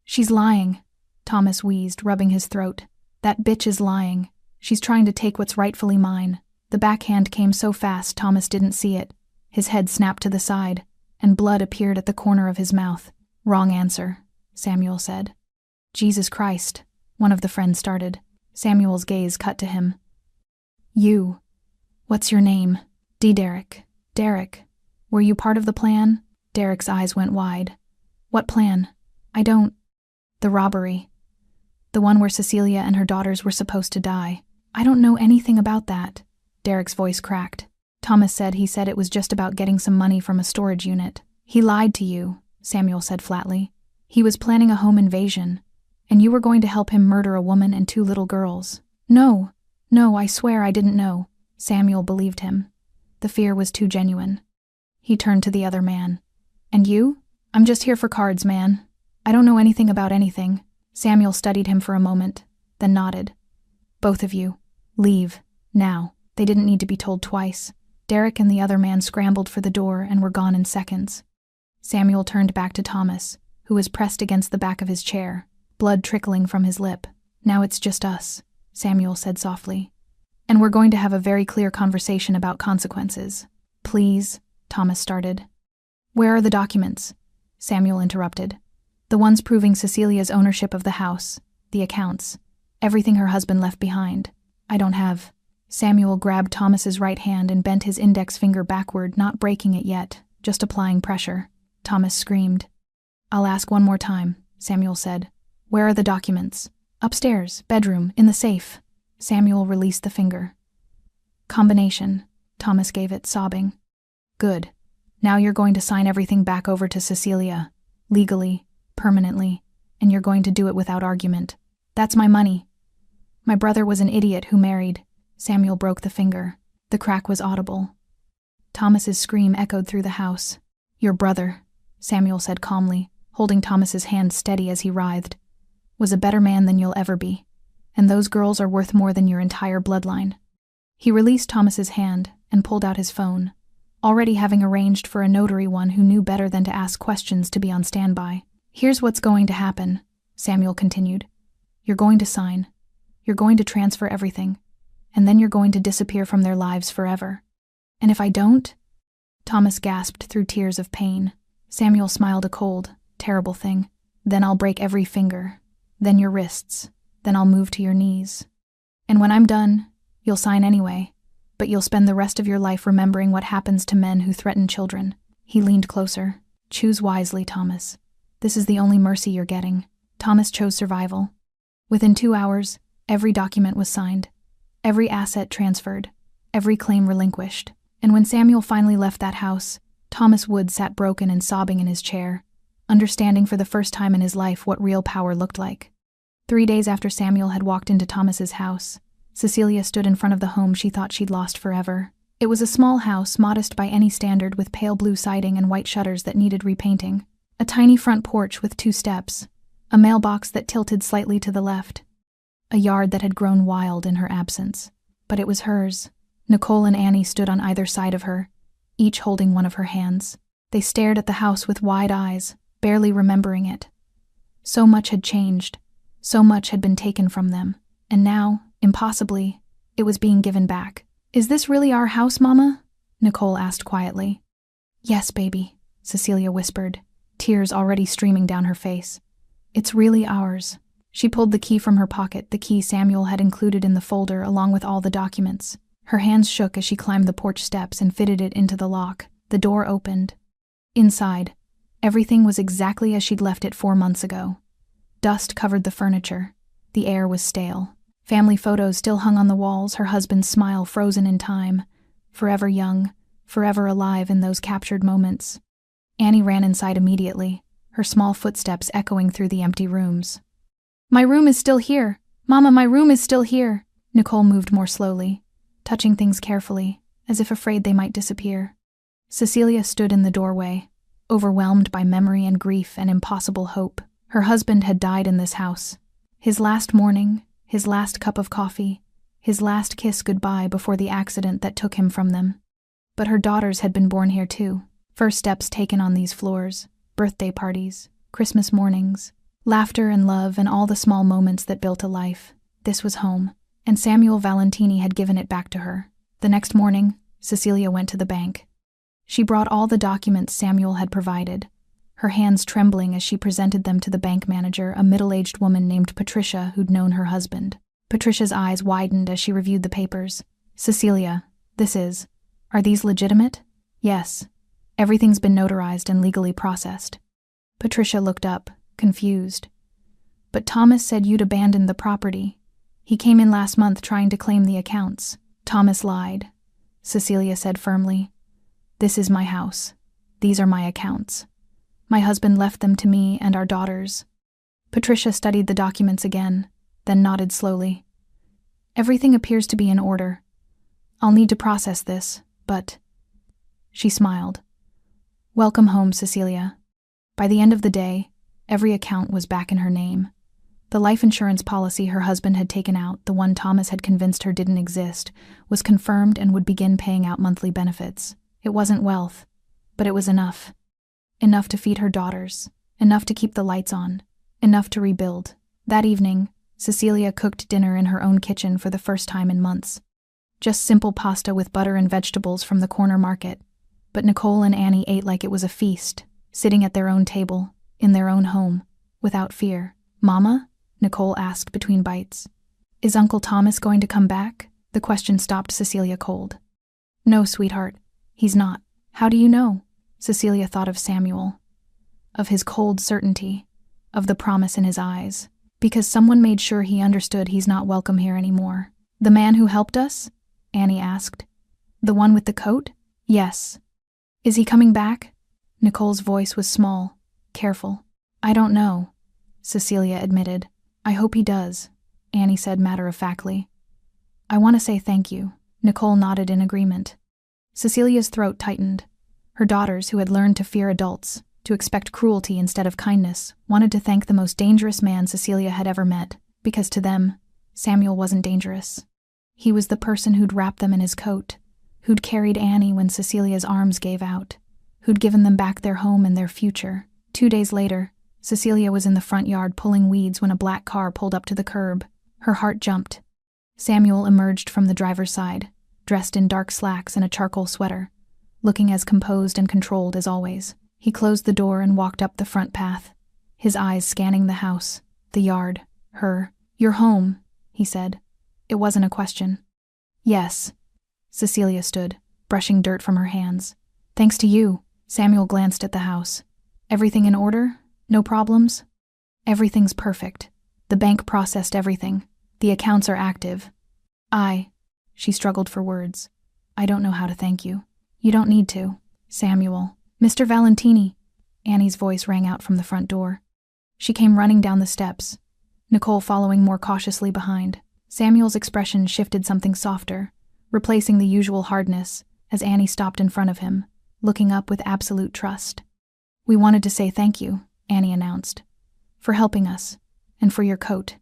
"She's lying," Thomas wheezed, rubbing his throat. "That bitch is lying. She's trying to take what's rightfully mine." The backhand came so fast Thomas didn't see it. His head snapped to the side, and blood appeared at the corner of his mouth. "Wrong answer," Samuel said. "Jesus Christ," one of the friends started. Samuel's gaze cut to him. "You. What's your name?" Derek. "Derek. Were you part of the plan?" Derek's eyes went wide. "What plan? I don't—" "The robbery. The one where Cecilia and her daughters were supposed to die." "I don't know anything about that." Derek's voice cracked. "Thomas said it was just about getting some money from a storage unit." "He lied to you," Samuel said flatly. "He was planning a home invasion, and you were going to help him murder a woman and 2 little girls." No, I swear I didn't know." Samuel believed him. The fear was too genuine. He turned to the other man. "And you?" "I'm just here for cards, man. I don't know anything about anything." Samuel studied him for a moment, then nodded. "Both of you, leave, now." They didn't need to be told twice. Derek and the other man scrambled for the door and were gone in seconds. Samuel turned back to Thomas, who was pressed against the back of his chair, blood trickling from his lip. "Now it's just us," Samuel said softly. "And we're going to have a very clear conversation about consequences." "Please," Thomas started. "Where are the documents?" Samuel interrupted. "The ones proving Cecilia's ownership of the house, the accounts, everything her husband left behind. I don't have." Samuel grabbed Thomas's right hand and bent his index finger backward, not breaking it yet, just applying pressure. Thomas screamed. "I'll ask one more time," Samuel said. "Where are the documents?" "Upstairs, bedroom, in the safe." Samuel released the finger. "Combination," Thomas gave it, sobbing. "Good. Now you're going to sign everything back over to Cecilia, legally, permanently, and you're going to do it without argument. That's my money." "My brother was an idiot who married." Samuel broke the finger. The crack was audible. Thomas's scream echoed through the house. "Your brother," Samuel said calmly, holding Thomas's hand steady as he writhed, "was a better man than you'll ever be, and those girls are worth more than your entire bloodline." He released Thomas's hand and pulled out his phone, already having arranged for a notary one who knew better than to ask questions to be on standby. "Here's what's going to happen," Samuel continued. "You're going to sign. You're going to transfer everything. And then you're going to disappear from their lives forever." "And if I don't?" Thomas gasped through tears of pain. Samuel smiled a cold, terrible thing. "Then I'll break every finger. Then your wrists. Then I'll move to your knees. And when I'm done, you'll sign anyway, but you'll spend the rest of your life remembering what happens to men who threaten children." He leaned closer. "Choose wisely, Thomas. This is the only mercy you're getting." Thomas chose survival. Within 2 hours, every document was signed. Every asset transferred, every claim relinquished. And when Samuel finally left that house, Thomas Wood sat broken and sobbing in his chair, understanding for the first time in his life what real power looked like. 3 days after Samuel had walked into Thomas's house, Cecilia stood in front of the home she thought she'd lost forever. It was a small house, modest by any standard, with pale blue siding and white shutters that needed repainting. A tiny front porch with 2 steps. A mailbox that tilted slightly to the left. A yard that had grown wild in her absence. But it was hers. Nicole and Annie stood on either side of her, each holding one of her hands. They stared at the house with wide eyes, barely remembering it. So much had changed. So much had been taken from them. And now, impossibly, it was being given back. "Is this really our house, Mama?" Nicole asked quietly. "Yes, baby," Cecilia whispered, tears already streaming down her face. "It's really ours." She pulled the key from her pocket, the key Samuel had included in the folder along with all the documents. Her hands shook as she climbed the porch steps and fitted it into the lock. The door opened. Inside, everything was exactly as she'd left it 4 months ago. Dust covered the furniture. The air was stale. Family photos still hung on the walls, her husband's smile frozen in time, forever young, forever alive in those captured moments. Annie ran inside immediately, her small footsteps echoing through the empty rooms. "My room is still here! Mama, my room is still here!" Nicole moved more slowly, touching things carefully, as if afraid they might disappear. Cecilia stood in the doorway, overwhelmed by memory and grief and impossible hope. Her husband had died in this house. His last morning, his last cup of coffee, his last kiss goodbye before the accident that took him from them. But her daughters had been born here too. First steps taken on these floors, birthday parties, Christmas mornings, laughter and love and all the small moments that built a life. This was home, and Samuel Valentini had given it back to her. The next morning, Cecilia went to the bank. She brought all the documents Samuel had provided, her hands trembling as she presented them to the bank manager, a middle-aged woman named Patricia who'd known her husband. Patricia's eyes widened as she reviewed the papers. "Cecilia, are these legitimate?" "Yes. Everything's been notarized and legally processed." Patricia looked up, confused. "But Thomas said you'd abandoned the property. He came in last month trying to claim the accounts." "Thomas lied," Cecilia said firmly. "This is my house. These are my accounts. My husband left them to me and our daughters." Patricia studied the documents again, then nodded slowly. "Everything appears to be in order. I'll need to process this, but..." She smiled. "Welcome home, Cecilia." By the end of the day, every account was back in her name. The life insurance policy her husband had taken out, the one Thomas had convinced her didn't exist, was confirmed and would begin paying out monthly benefits. It wasn't wealth, but it was enough. Enough to feed her daughters, enough to keep the lights on, enough to rebuild. That evening, Cecilia cooked dinner in her own kitchen for the first time in months. Just simple pasta with butter and vegetables from the corner market. But Nicole and Annie ate like it was a feast, sitting at their own table, in their own home, without fear. "Mama?" Nicole asked between bites. "Is Uncle Thomas going to come back?" The question stopped Cecilia cold. "No, sweetheart, he's not." "How do you know?" Cecilia thought of Samuel, of his cold certainty, of the promise in his eyes. "Because someone made sure he understood he's not welcome here anymore." "The man who helped us?" Annie asked. "The one with the coat?" "Yes." "Is he coming back?" Nicole's voice was small, careful. "I don't know," Cecilia admitted. "I hope he does," Annie said matter-of-factly. "I want to say thank you." Nicole nodded in agreement. Cecilia's throat tightened. Her daughters, who had learned to fear adults, to expect cruelty instead of kindness, wanted to thank the most dangerous man Cecilia had ever met, because to them, Samuel wasn't dangerous. He was the person who'd wrapped them in his coat, who'd carried Annie when Cecilia's arms gave out, who'd given them back their home and their future. 2 days later, Cecilia was in the front yard pulling weeds when a black car pulled up to the curb. Her heart jumped. Samuel emerged from the driver's side, dressed in dark slacks and a charcoal sweater, looking as composed and controlled as always. He closed the door and walked up the front path, his eyes scanning the house, the yard, her. "You're home," he said. It wasn't a question. "Yes." Cecilia stood, brushing dirt from her hands. "Thanks to you." Samuel glanced at the house. "Everything in order? No problems?" "Everything's perfect. The bank processed everything. The accounts are active." She struggled for words. "I don't know how to thank you." "You don't need to." "Samuel." "Mr. Valentini." Annie's voice rang out from the front door. She came running down the steps, Nicole following more cautiously behind. Samuel's expression shifted something softer, replacing the usual hardness, as Annie stopped in front of him, looking up with absolute trust. "We wanted to say thank you," Annie announced, "for helping us, and for your coat."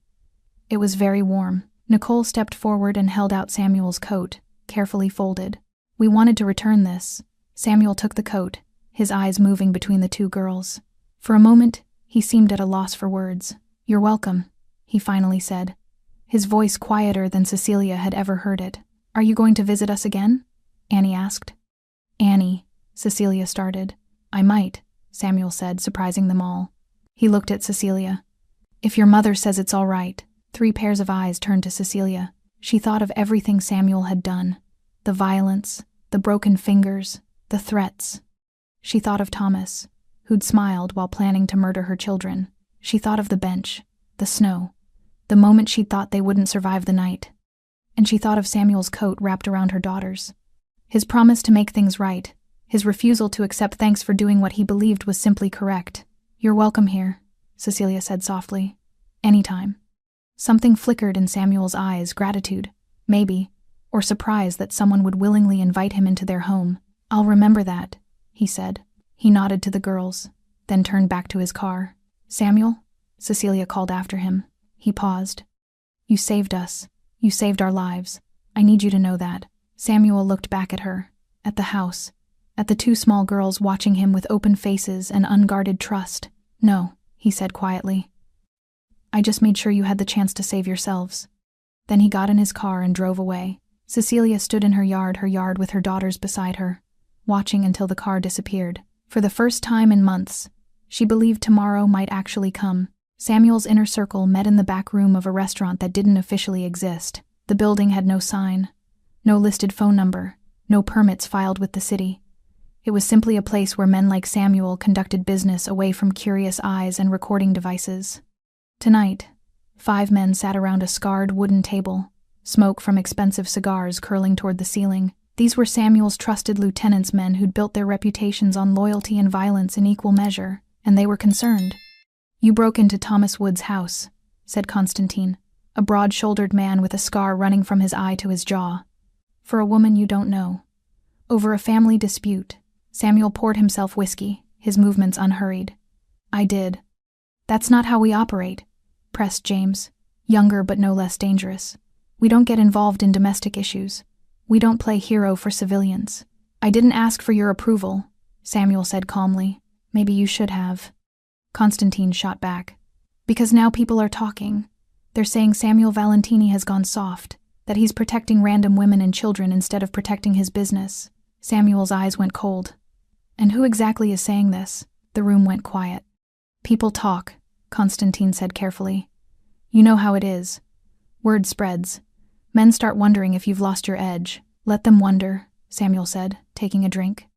It was very warm. Nicole stepped forward and held out Samuel's coat, carefully folded. "We wanted to return this." Samuel took the coat, his eyes moving between the two girls. For a moment, he seemed at a loss for words. "You're welcome," he finally said, his voice quieter than Cecilia had ever heard it. "Are you going to visit us again?" Annie asked. "Annie," Cecilia started. "I might," Samuel said, surprising them all. He looked at Cecilia. "If your mother says it's all right." 3 pairs of eyes turned to Cecilia. She thought of everything Samuel had done. The violence, the broken fingers, the threats. She thought of Thomas, who'd smiled while planning to murder her children. She thought of the bench, the snow, the moment she'd thought they wouldn't survive the night. And she thought of Samuel's coat wrapped around her daughters. His promise to make things right, his refusal to accept thanks for doing what he believed was simply correct. "You're welcome here," Cecilia said softly. "Anytime." Something flickered in Samuel's eyes, gratitude, maybe, or surprise that someone would willingly invite him into their home. "I'll remember that," he said. He nodded to the girls, then turned back to his car. "Samuel?" Cecilia called after him. He paused. "You saved us. You saved our lives. I need you to know that." Samuel looked back at her, at the house, at the 2 small girls watching him with open faces and unguarded trust. "No," he said quietly. "I just made sure you had the chance to save yourselves." Then he got in his car and drove away. Cecilia stood in her yard with her daughters beside her, watching until the car disappeared. For the first time in months, she believed tomorrow might actually come. Samuel's inner circle met in the back room of a restaurant that didn't officially exist. The building had no sign, no listed phone number, no permits filed with the city. It was simply a place where men like Samuel conducted business away from curious eyes and recording devices. Tonight, 5 men sat around a scarred wooden table, smoke from expensive cigars curling toward the ceiling. These were Samuel's trusted lieutenants, men who'd built their reputations on loyalty and violence in equal measure, and they were concerned. "You broke into Thomas Wood's house," said Constantine, a broad-shouldered man with a scar running from his eye to his jaw. "For a woman you don't know. Over a family dispute." Samuel poured himself whiskey, his movements unhurried. "I did." "That's not how we operate," pressed James, younger but no less dangerous. "We don't get involved in domestic issues. We don't play hero for civilians." "I didn't ask for your approval," Samuel said calmly. "Maybe you should have." Constantine shot back. "Because now people are talking. They're saying Samuel Valentini has gone soft, that he's protecting random women and children instead of protecting his business." Samuel's eyes went cold. "And who exactly is saying this?" The room went quiet. "People talk," Constantine said carefully. "You know how it is. Word spreads. Men start wondering if you've lost your edge." "Let them wonder," Samuel said, taking a drink.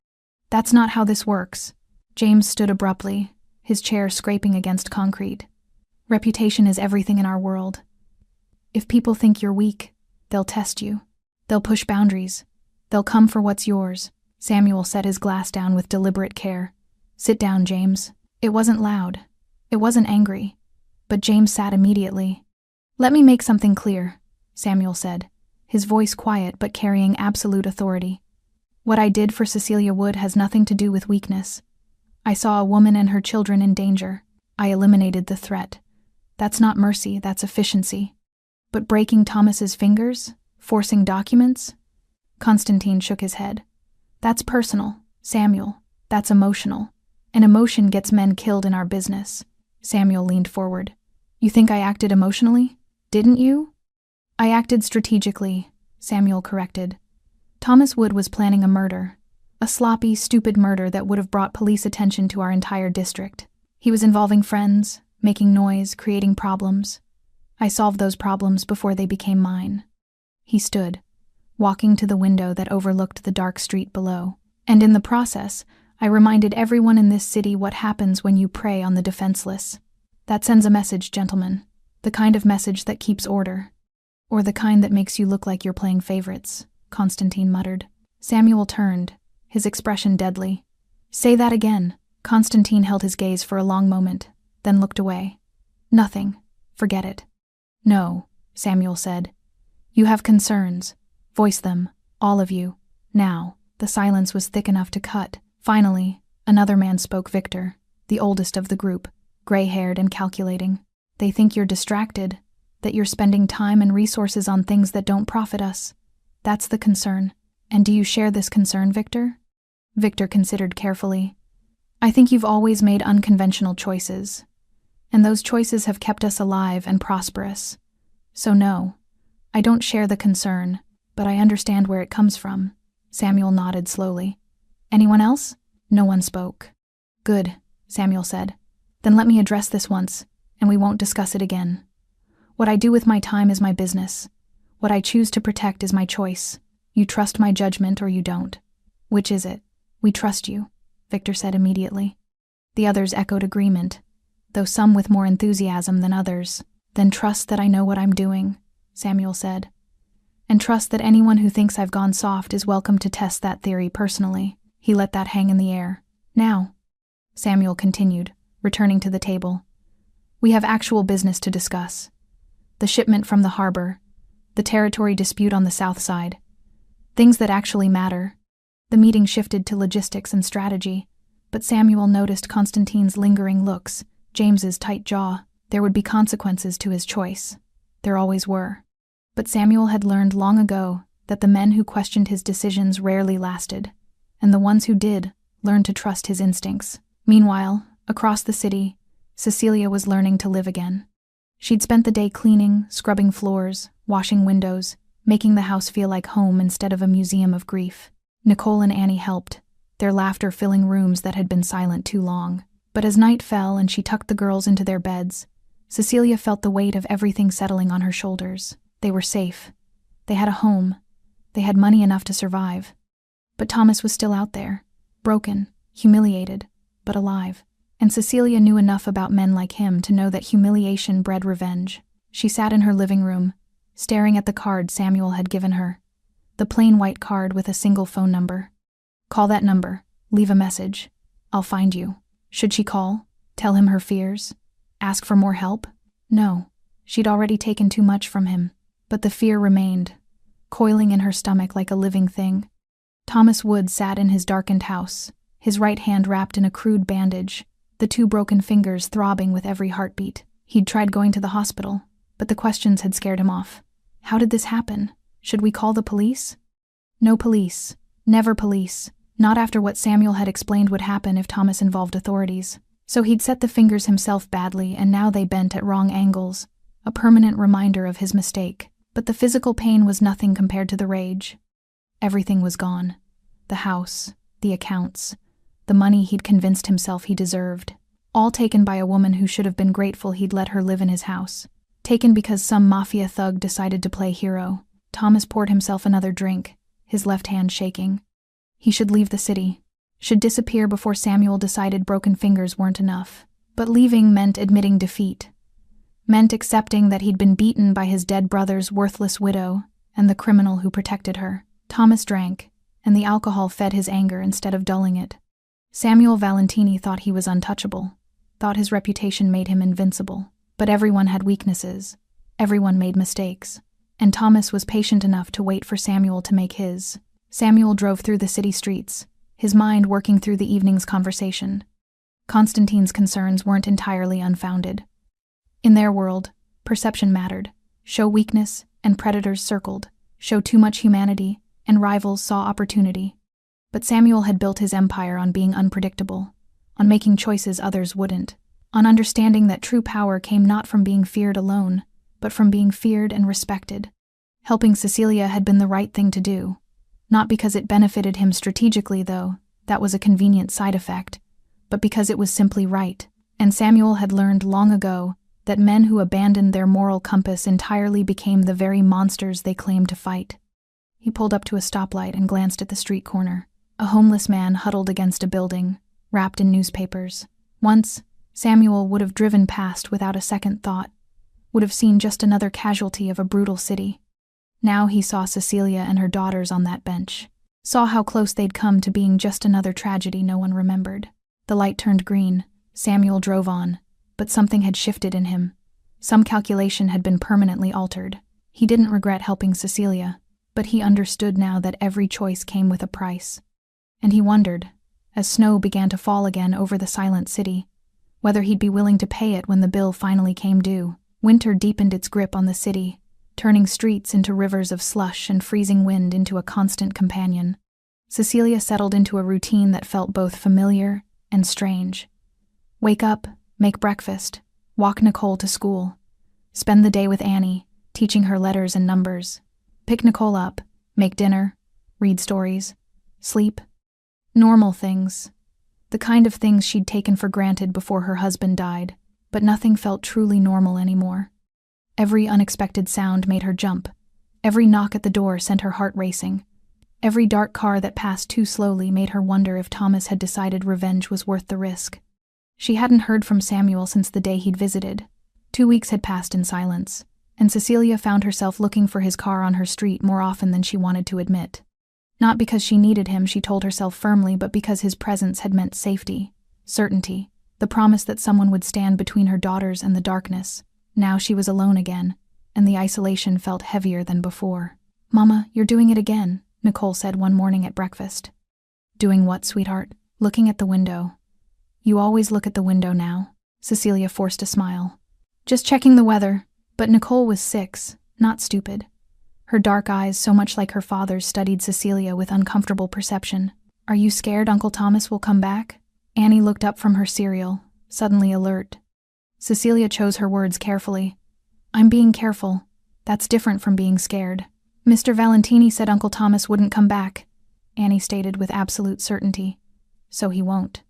"That's not how this works." James stood abruptly, his chair scraping against concrete. "Reputation is everything in our world. If people think you're weak, they'll test you. They'll push boundaries. They'll come for what's yours." Samuel set his glass down with deliberate care. "Sit down, James." It wasn't loud. It wasn't angry. But James sat immediately. "Let me make something clear," Samuel said, his voice quiet but carrying absolute authority. "What I did for Cecilia Wood has nothing to do with weakness. I saw a woman and her children in danger. I eliminated the threat. That's not mercy, that's efficiency. But breaking Thomas's fingers? Forcing documents?" Constantine shook his head. "That's personal, Samuel. That's emotional. And emotion gets men killed in our business." Samuel leaned forward. "You think I acted emotionally? Didn't you?" "I acted strategically," Samuel corrected. "Thomas Wood was planning a murder. A sloppy, stupid murder that would have brought police attention to our entire district. He was involving friends, making noise, creating problems. I solved those problems before they became mine." He stood, walking to the window that overlooked the dark street below. "And in the process, I reminded everyone in this city what happens when you prey on the defenseless. That sends a message, gentlemen. The kind of message that keeps order. Or the kind that makes you look like you're playing favorites," Constantine muttered. Samuel turned, his expression deadly. "Say that again." Constantine held his gaze for a long moment, then looked away. "Nothing. Forget it." "No," Samuel said, You have concerns. Voice them, all of you. Now. The silence was thick enough to cut. Finally, another man spoke, Victor, the oldest of the group, gray-haired and calculating. They think you're distracted, that you're spending time and resources on things that don't profit us. That's the concern. And do you share this concern, Victor? Victor considered carefully. I think you've always made unconventional choices, and those choices have kept us alive and prosperous. So no, I don't share the concern, but I understand where it comes from. Samuel nodded slowly. Anyone else? No one spoke. Good, Samuel said. Then let me address this once, and we won't discuss it again. What I do with my time is my business. What I choose to protect is my choice. You trust my judgment or you don't. Which is it? We trust you, Victor said immediately. The others echoed agreement, though some with more enthusiasm than others. Then trust that I know what I'm doing, Samuel said. And trust that anyone who thinks I've gone soft is welcome to test that theory personally. He let that hang in the air. Now, Samuel continued, returning to the table. We have actual business to discuss. The shipment from the harbor, the territory dispute on the south side. Things that actually matter. The meeting shifted to logistics and strategy, but Samuel noticed Constantine's lingering looks, James's tight jaw. There would be consequences to his choice. There always were. But Samuel had learned long ago that the men who questioned his decisions rarely lasted, and the ones who did learned to trust his instincts. Meanwhile, across the city, Cecilia was learning to live again. She'd spent the day cleaning, scrubbing floors, washing windows, making the house feel like home instead of a museum of grief. Nicole and Annie helped, their laughter filling rooms that had been silent too long. But as night fell and she tucked the girls into their beds, Cecilia felt the weight of everything settling on her shoulders. They were safe. They had a home. They had money enough to survive. But Thomas was still out there, broken, humiliated, but alive. And Cecilia knew enough about men like him to know that humiliation bred revenge. She sat in her living room, staring at the card Samuel had given her. The plain white card with a single phone number. Call that number. Leave a message. I'll find you. Should she call? Tell him her fears? Ask for more help? No. She'd already taken too much from him. But the fear remained, coiling in her stomach like a living thing. Thomas Wood sat in his darkened house, his right hand wrapped in a crude bandage, the two broken fingers throbbing with every heartbeat. He'd tried going to the hospital, but the questions had scared him off. How did this happen? Should we call the police? No police. Never police. Not after what Samuel had explained would happen if Thomas involved authorities. So he'd set the fingers himself badly, and now they bent at wrong angles, a permanent reminder of his mistake. But the physical pain was nothing compared to the rage. Everything was gone. The house, the accounts, the money he'd convinced himself he deserved. All taken by a woman who should have been grateful he'd let her live in his house. Taken because some mafia thug decided to play hero. Thomas poured himself another drink, his left hand shaking. He should leave the city. Should disappear before Samuel decided broken fingers weren't enough. But leaving meant admitting defeat. Meant accepting that he'd been beaten by his dead brother's worthless widow and the criminal who protected her. Thomas drank, and the alcohol fed his anger instead of dulling it. Samuel Valentini thought he was untouchable, thought his reputation made him invincible. But everyone had weaknesses. Everyone made mistakes. And Thomas was patient enough to wait for Samuel to make his. Samuel drove through the city streets, his mind working through the evening's conversation. Constantine's concerns weren't entirely unfounded. In their world, perception mattered. Show weakness, and predators circled. Show too much humanity, and rivals saw opportunity. But Samuel had built his empire on being unpredictable, on making choices others wouldn't, on understanding that true power came not from being feared alone, but from being feared and respected. Helping Cecilia had been the right thing to do. Not because it benefited him strategically, though, that was a convenient side effect, but because it was simply right. And Samuel had learned long ago that men who abandoned their moral compass entirely became the very monsters they claimed to fight. He pulled up to a stoplight and glanced at the street corner. A homeless man huddled against a building, wrapped in newspapers. Once, Samuel would have driven past without a second thought, would have seen just another casualty of a brutal city. Now he saw Cecilia and her daughters on that bench, saw how close they'd come to being just another tragedy no one remembered. The light turned green. Samuel drove on, but something had shifted in him. Some calculation had been permanently altered. He didn't regret helping Cecilia, but he understood now that every choice came with a price. And he wondered, as snow began to fall again over the silent city, whether he'd be willing to pay it when the bill finally came due. Winter deepened its grip on the city, turning streets into rivers of slush and freezing wind into a constant companion. Cecilia settled into a routine that felt both familiar and strange. Wake up, make breakfast, walk Nicole to school, spend the day with Annie, teaching her letters and numbers, pick Nicole up, make dinner, read stories, sleep. Normal things. The kind of things she'd taken for granted before her husband died, but nothing felt truly normal anymore. Every unexpected sound made her jump. Every knock at the door sent her heart racing. Every dark car that passed too slowly made her wonder if Thomas had decided revenge was worth the risk. She hadn't heard from Samuel since the day he'd visited. 2 weeks had passed in silence, and Cecilia found herself looking for his car on her street more often than she wanted to admit. Not because she needed him, she told herself firmly, but because his presence had meant safety, certainty, the promise that someone would stand between her daughters and the darkness. Now she was alone again, and the isolation felt heavier than before. "Mama, you're doing it again," Nicole said one morning at breakfast. "Doing what, sweetheart?" "Looking at the window." "You always look at the window now." Cecilia forced a smile. "Just checking the weather." But Nicole was 6, not stupid. Her dark eyes, so much like her father's, studied Cecilia with uncomfortable perception. "Are you scared Uncle Thomas will come back?" Annie looked up from her cereal, suddenly alert. Cecilia chose her words carefully. "I'm being careful. That's different from being scared." "Mr. Valentini said Uncle Thomas wouldn't come back," Annie stated with absolute certainty. "So he won't."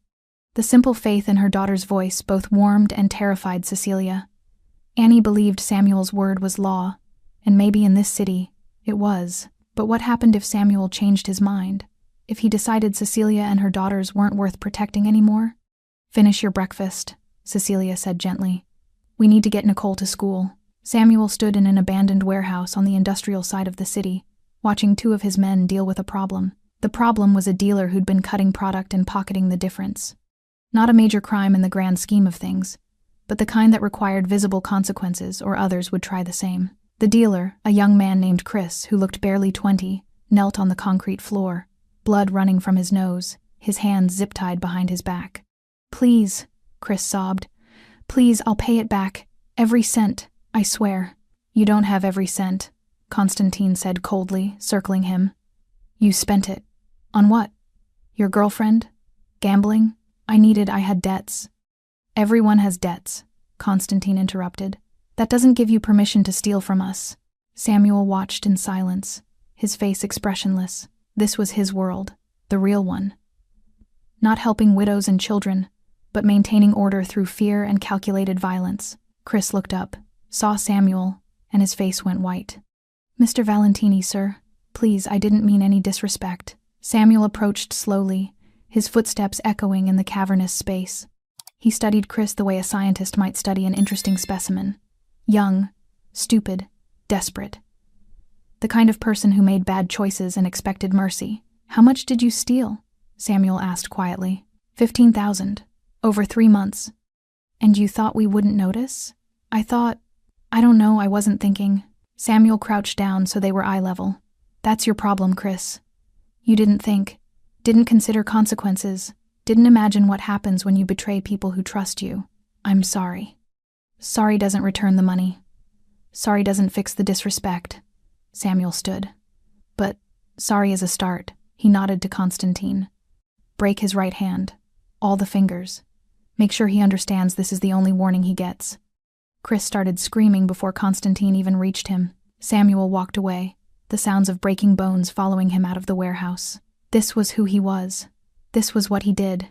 The simple faith in her daughter's voice both warmed and terrified Cecilia. Annie believed Samuel's word was law, and maybe in this city, it was. But what happened if Samuel changed his mind? If he decided Cecilia and her daughters weren't worth protecting anymore? "Finish your breakfast," Cecilia said gently. "We need to get Nicole to school." Samuel stood in an abandoned warehouse on the industrial side of the city, watching 2 of his men deal with a problem. The problem was a dealer who'd been cutting product and pocketing the difference. Not a major crime in the grand scheme of things, but the kind that required visible consequences, or others would try the same. The dealer, a young man named Chris, who looked barely 20, knelt on the concrete floor, blood running from his nose, his hands zip-tied behind his back. "Please," Chris sobbed. "Please, I'll pay it back. Every cent, I swear." "You don't have every cent," Constantine said coldly, circling him. "You spent it. On what? Your girlfriend? Gambling? I had debts." "Everyone has debts," Constantine interrupted. "That doesn't give you permission to steal from us." Samuel watched in silence, his face expressionless. This was his world, the real one. Not helping widows and children, but maintaining order through fear and calculated violence. Chris looked up, saw Samuel, and his face went white. "Mr. Valentini, sir, please, I didn't mean any disrespect." Samuel approached slowly, his footsteps echoing in the cavernous space. He studied Chris the way a scientist might study an interesting specimen. Young, stupid, desperate. The kind of person who made bad choices and expected mercy. "How much did you steal?" Samuel asked quietly. 15,000. Over 3 months. "And you thought we wouldn't notice?" I don't know, I wasn't thinking." Samuel crouched down so they were eye level. "That's your problem, Chris. You didn't think, didn't consider consequences, didn't imagine what happens when you betray people who trust you. I'm sorry." "Sorry doesn't return the money. Sorry doesn't fix the disrespect." Samuel stood. "But sorry is a start," he nodded to Constantine. "Break his right hand. All the fingers. Make sure he understands this is the only warning he gets." Chris started screaming before Constantine even reached him. Samuel walked away, the sounds of breaking bones following him out of the warehouse. This was who he was. This was what he did.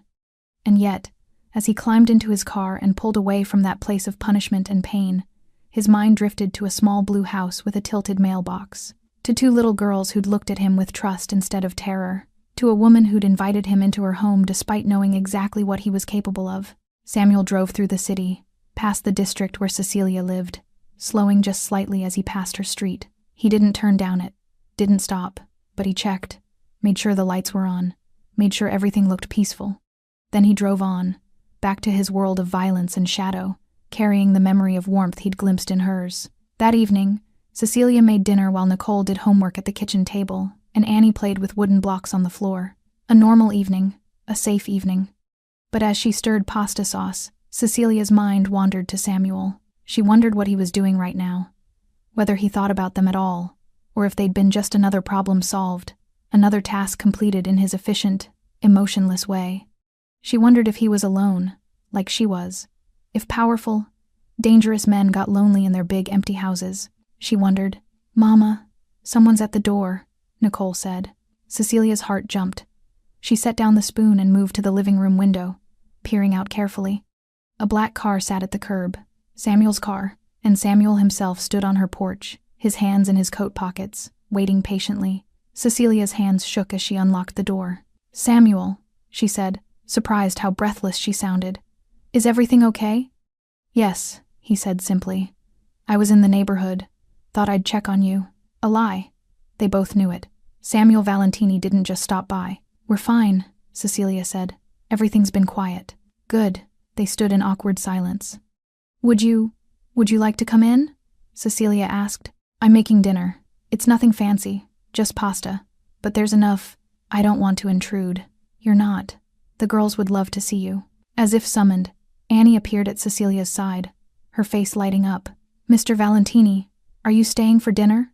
And yet, as he climbed into his car and pulled away from that place of punishment and pain, his mind drifted to a small blue house with a tilted mailbox, to 2 little girls who'd looked at him with trust instead of terror, to a woman who'd invited him into her home despite knowing exactly what he was capable of. Samuel drove through the city, past the district where Cecilia lived, slowing just slightly as he passed her street. He didn't turn down it, didn't stop, but he checked, made sure the lights were on, made sure everything looked peaceful. Then he drove on, back to his world of violence and shadow, carrying the memory of warmth he'd glimpsed in hers. That evening, Cecilia made dinner while Nicole did homework at the kitchen table, and Annie played with wooden blocks on the floor. A normal evening, a safe evening. But as she stirred pasta sauce, Cecilia's mind wandered to Samuel. She wondered what he was doing right now. Whether he thought about them at all, or if they'd been just another problem solved, another task completed in his efficient, emotionless way. She wondered if he was alone, like she was. If powerful, dangerous men got lonely in their big empty houses. She wondered. "Mama, someone's at the door," Nicole said. Cecilia's heart jumped. She set down the spoon and moved to the living room window, peering out carefully. A black car sat at the curb, Samuel's car, and Samuel himself stood on her porch, his hands in his coat pockets, waiting patiently. Cecilia's hands shook as she unlocked the door. "Samuel," she said, surprised how breathless she sounded. "Is everything okay?" "Yes," he said simply. "I was in the neighborhood. Thought I'd check on you." A lie. They both knew it. Samuel Valentini didn't just stop by. "We're fine," Cecilia said. "Everything's been quiet." "Good." They stood in awkward silence. Would you like to come in?" Cecilia asked. "I'm making dinner. It's nothing fancy, just pasta. But there's enough. I don't want to intrude." "You're not. The girls would love to see you." As if summoned, Annie appeared at Cecilia's side, her face lighting up. "Mr. Valentini, are you staying for dinner?"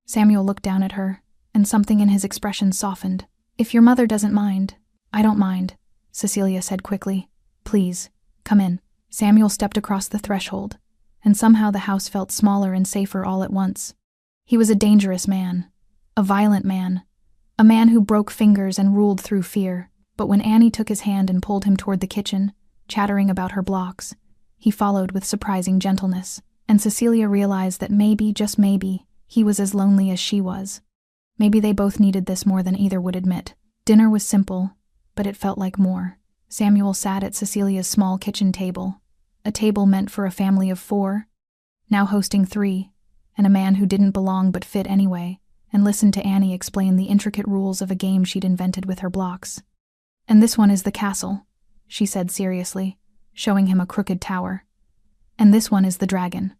Samuel looked down at her, and something in his expression softened. "If your mother doesn't mind." "I don't mind," Cecilia said quickly. "Please, come in." Samuel stepped across the threshold, and somehow the house felt smaller and safer all at once. He was a dangerous man, a violent man, a man who broke fingers and ruled through fear. But when Annie took his hand and pulled him toward the kitchen, chattering about her blocks, he followed with surprising gentleness, and Cecilia realized that maybe, just maybe, he was as lonely as she was. Maybe they both needed this more than either would admit. Dinner was simple, but it felt like more. Samuel sat at Cecilia's small kitchen table, a table meant for a family of 4, now hosting 3, and a man who didn't belong but fit anyway, and listened to Annie explain the intricate rules of a game she'd invented with her blocks. "And this one is the castle," she said seriously, showing him a crooked tower. "And this one is the dragon.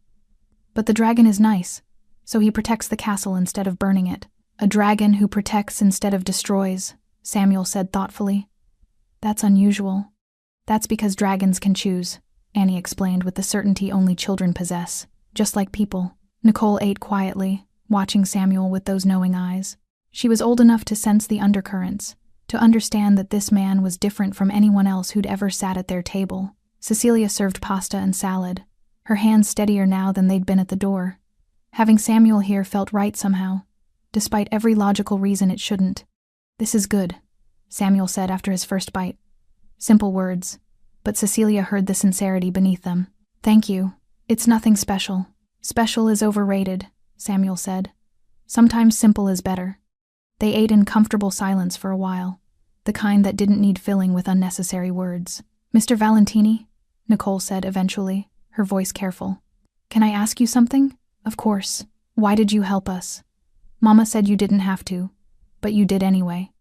But the dragon is nice, so he protects the castle instead of burning it." "A dragon who protects instead of destroys," Samuel said thoughtfully. "That's unusual." "That's because dragons can choose," Annie explained with the certainty only children possess, just like people. Nicole ate quietly, watching Samuel with those knowing eyes. She was old enough to sense the undercurrents, to understand that this man was different from anyone else who'd ever sat at their table. Cecilia served pasta and salad, her hands steadier now than they'd been at the door. Having Samuel here felt right somehow, despite every logical reason it shouldn't. "This is good," Samuel said after his first bite. Simple words, but Cecilia heard the sincerity beneath them. "Thank you. It's nothing special." "Special is overrated," Samuel said. "Sometimes simple is better." They ate in comfortable silence for a while, the kind that didn't need filling with unnecessary words. "Mr. Valentini," Nicole said eventually, her voice careful. "Can I ask you something?" "Of course. Why did you help us?" "Mama said you didn't have to, but you did anyway."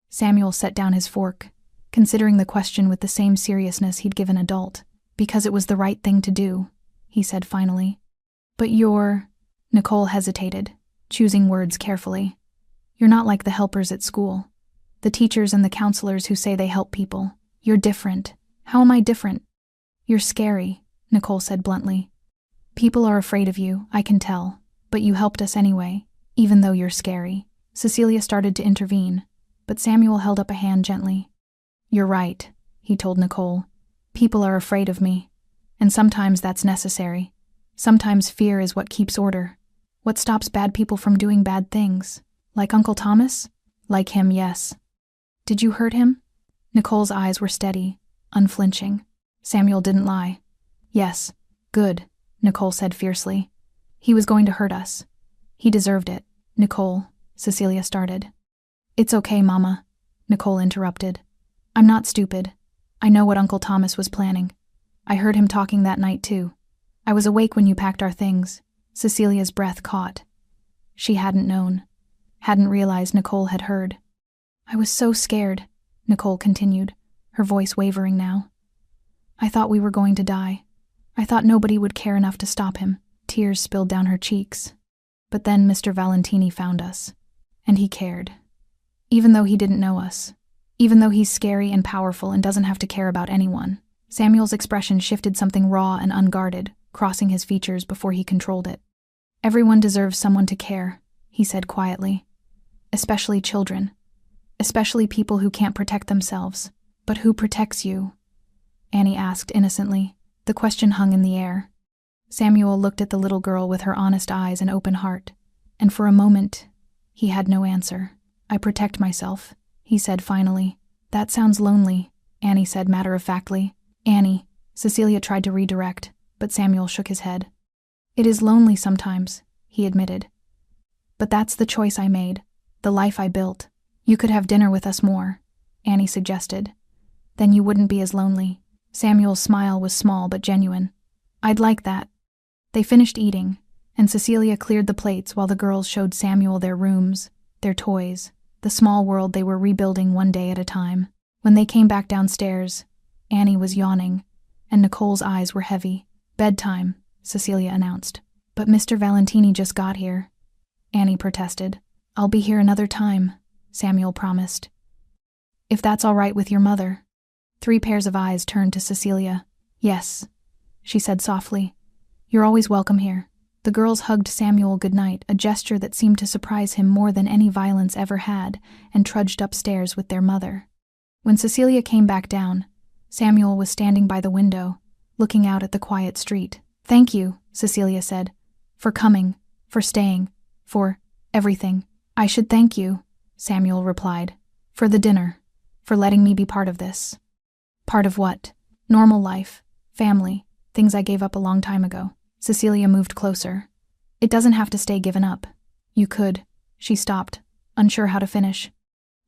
Samuel set down his fork, considering the question with the same seriousness he'd given adult. "Because it was the right thing to do," he said finally. "But you're—" Nicole hesitated, choosing words carefully. "You're not like the helpers at school. The teachers and the counselors who say they help people. You're different." "How am I different?" "You're scary," Nicole said bluntly. "People are afraid of you, I can tell, but you helped us anyway, even though you're scary." Cecilia started to intervene, but Samuel held up a hand gently. "You're right," he told Nicole. "People are afraid of me, and sometimes that's necessary. Sometimes fear is what keeps order, what stops bad people from doing bad things. Like Uncle Thomas?" "Like him, yes." "Did you hurt him?" Nicole's eyes were steady, unflinching. Samuel didn't lie. "Yes." "Good," Nicole said fiercely. "He was going to hurt us. He deserved it." "Nicole," Cecilia started. "It's okay, Mama," Nicole interrupted. "I'm not stupid. I know what Uncle Thomas was planning. I heard him talking that night too. I was awake when you packed our things." Cecilia's breath caught. She hadn't known, hadn't realized Nicole had heard. "I was so scared," Nicole continued, her voice wavering now. "I thought we were going to die. I thought nobody would care enough to stop him." Tears spilled down her cheeks. But then Mr. Valentini found us. And he cared. Even though he didn't know us. Even though he's scary and powerful and doesn't have to care about anyone. Samuel's expression shifted something raw and unguarded, crossing his features before he controlled it. Everyone deserves someone to care, he said quietly. Especially children. Especially people who can't protect themselves. But who protects you? Annie asked innocently. The question hung in the air. Samuel looked at the little girl with her honest eyes and open heart, and for a moment, he had no answer. I protect myself, he said finally. That sounds lonely, Annie said matter-of-factly. Annie, Cecilia tried to redirect, but Samuel shook his head. It is lonely sometimes, he admitted. But that's the choice I made, the life I built. You could have dinner with us more, Annie suggested. Then you wouldn't be as lonely. Samuel's smile was small but genuine. I'd like that. They finished eating, and Cecilia cleared the plates while the girls showed Samuel their rooms, their toys, the small world they were rebuilding one day at a time. When they came back downstairs, Annie was yawning, and Nicole's eyes were heavy. Bedtime, Cecilia announced. But Mr. Valentini just got here, Annie protested. I'll be here another time, Samuel promised. If that's all right with your mother. 3 pairs of eyes turned to Cecilia. Yes, she said softly. You're always welcome here. The girls hugged Samuel goodnight, a gesture that seemed to surprise him more than any violence ever had, and trudged upstairs with their mother. When Cecilia came back down, Samuel was standing by the window, looking out at the quiet street. Thank you, Cecilia said, for coming, for staying, for everything. I should thank you, Samuel replied, for the dinner, for letting me be part of this. Part of what? Normal life, family, things I gave up a long time ago. Cecilia moved closer. It doesn't have to stay given up. You could. She stopped, unsure how to finish.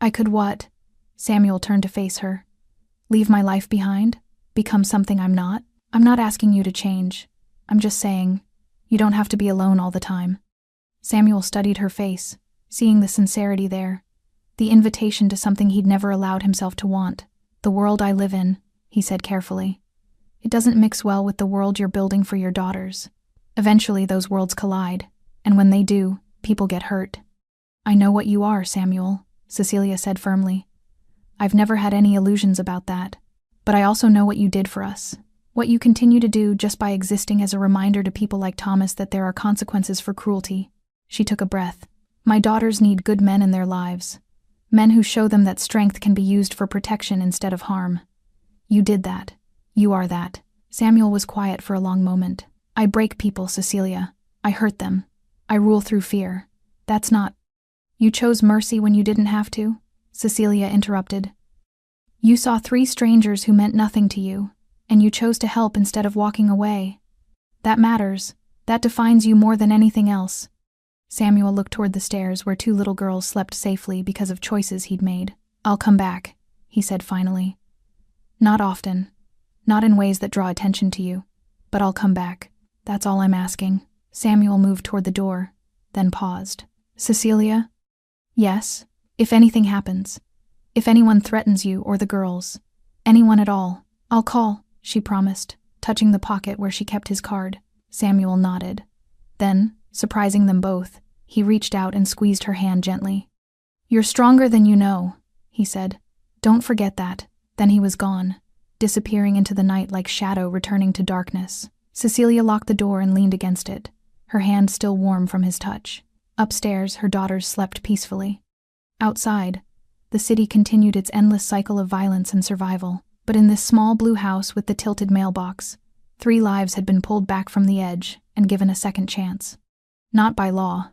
I could what? Samuel turned to face her. Leave my life behind? Become something I'm not? I'm not asking you to change. I'm just saying, you don't have to be alone all the time. Samuel studied her face, seeing the sincerity there, the invitation to something he'd never allowed himself to want. The world I live in, he said carefully. It doesn't mix well with the world you're building for your daughters. Eventually those worlds collide, and when they do, people get hurt. I know what you are, Samuel, Cecilia said firmly. I've never had any illusions about that. But I also know what you did for us. What you continue to do just by existing as a reminder to people like Thomas that there are consequences for cruelty. She took a breath. My daughters need good men in their lives. Men who show them that strength can be used for protection instead of harm. You did that. You are that. Samuel was quiet for a long moment. I break people, Cecilia. I hurt them. I rule through fear. That's not... You chose mercy when you didn't have to? Cecilia interrupted. You saw 3 strangers who meant nothing to you, and you chose to help instead of walking away. That matters. That defines you more than anything else. Samuel looked toward the stairs where 2 little girls slept safely because of choices he'd made. I'll come back, he said finally. Not often. Not in ways that draw attention to you. But I'll come back. That's all I'm asking. Samuel moved toward the door, then paused. Cecilia? Yes, if anything happens. If anyone threatens you or the girls. Anyone at all. I'll call, she promised, touching the pocket where she kept his card. Samuel nodded. Then, surprising them both, he reached out and squeezed her hand gently. You're stronger than you know, he said. Don't forget that. Then he was gone, disappearing into the night like shadow returning to darkness. Cecilia locked the door and leaned against it, her hand still warm from his touch. Upstairs, her daughters slept peacefully. Outside, the city continued its endless cycle of violence and survival. But in this small blue house with the tilted mailbox, 3 lives had been pulled back from the edge and given a second chance. Not by law,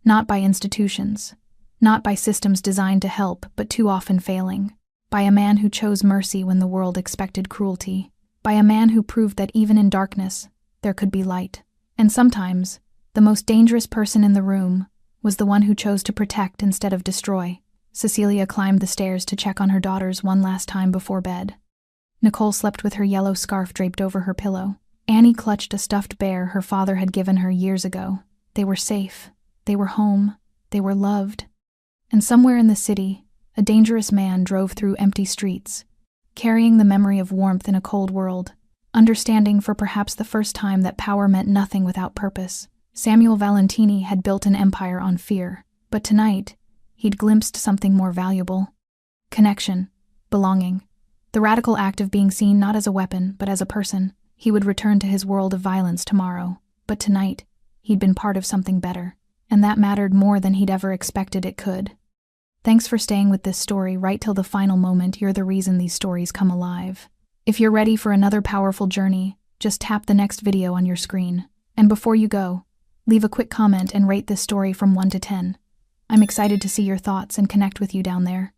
not by institutions, not by systems designed to help but too often failing. By a man who chose mercy when the world expected cruelty. By a man who proved that even in darkness, there could be light. And sometimes, the most dangerous person in the room was the one who chose to protect instead of destroy. Cecilia climbed the stairs to check on her daughters one last time before bed. Nicole slept with her yellow scarf draped over her pillow. Annie clutched a stuffed bear her father had given her years ago. They were safe. They were home. They were loved. And somewhere in the city, a dangerous man drove through empty streets, carrying the memory of warmth in a cold world, understanding for perhaps the first time that power meant nothing without purpose. Samuel Valentini had built an empire on fear, but tonight, he'd glimpsed something more valuable. Connection, belonging, the radical act of being seen not as a weapon, but as a person. He would return to his world of violence tomorrow, but tonight, he'd been part of something better, and that mattered more than he'd ever expected it could. Thanks for staying with this story right till the final moment. You're the reason these stories come alive. If you're ready for another powerful journey, just tap the next video on your screen. And before you go, leave a quick comment and rate this story from 1 to 10. I'm excited to see your thoughts and connect with you down there.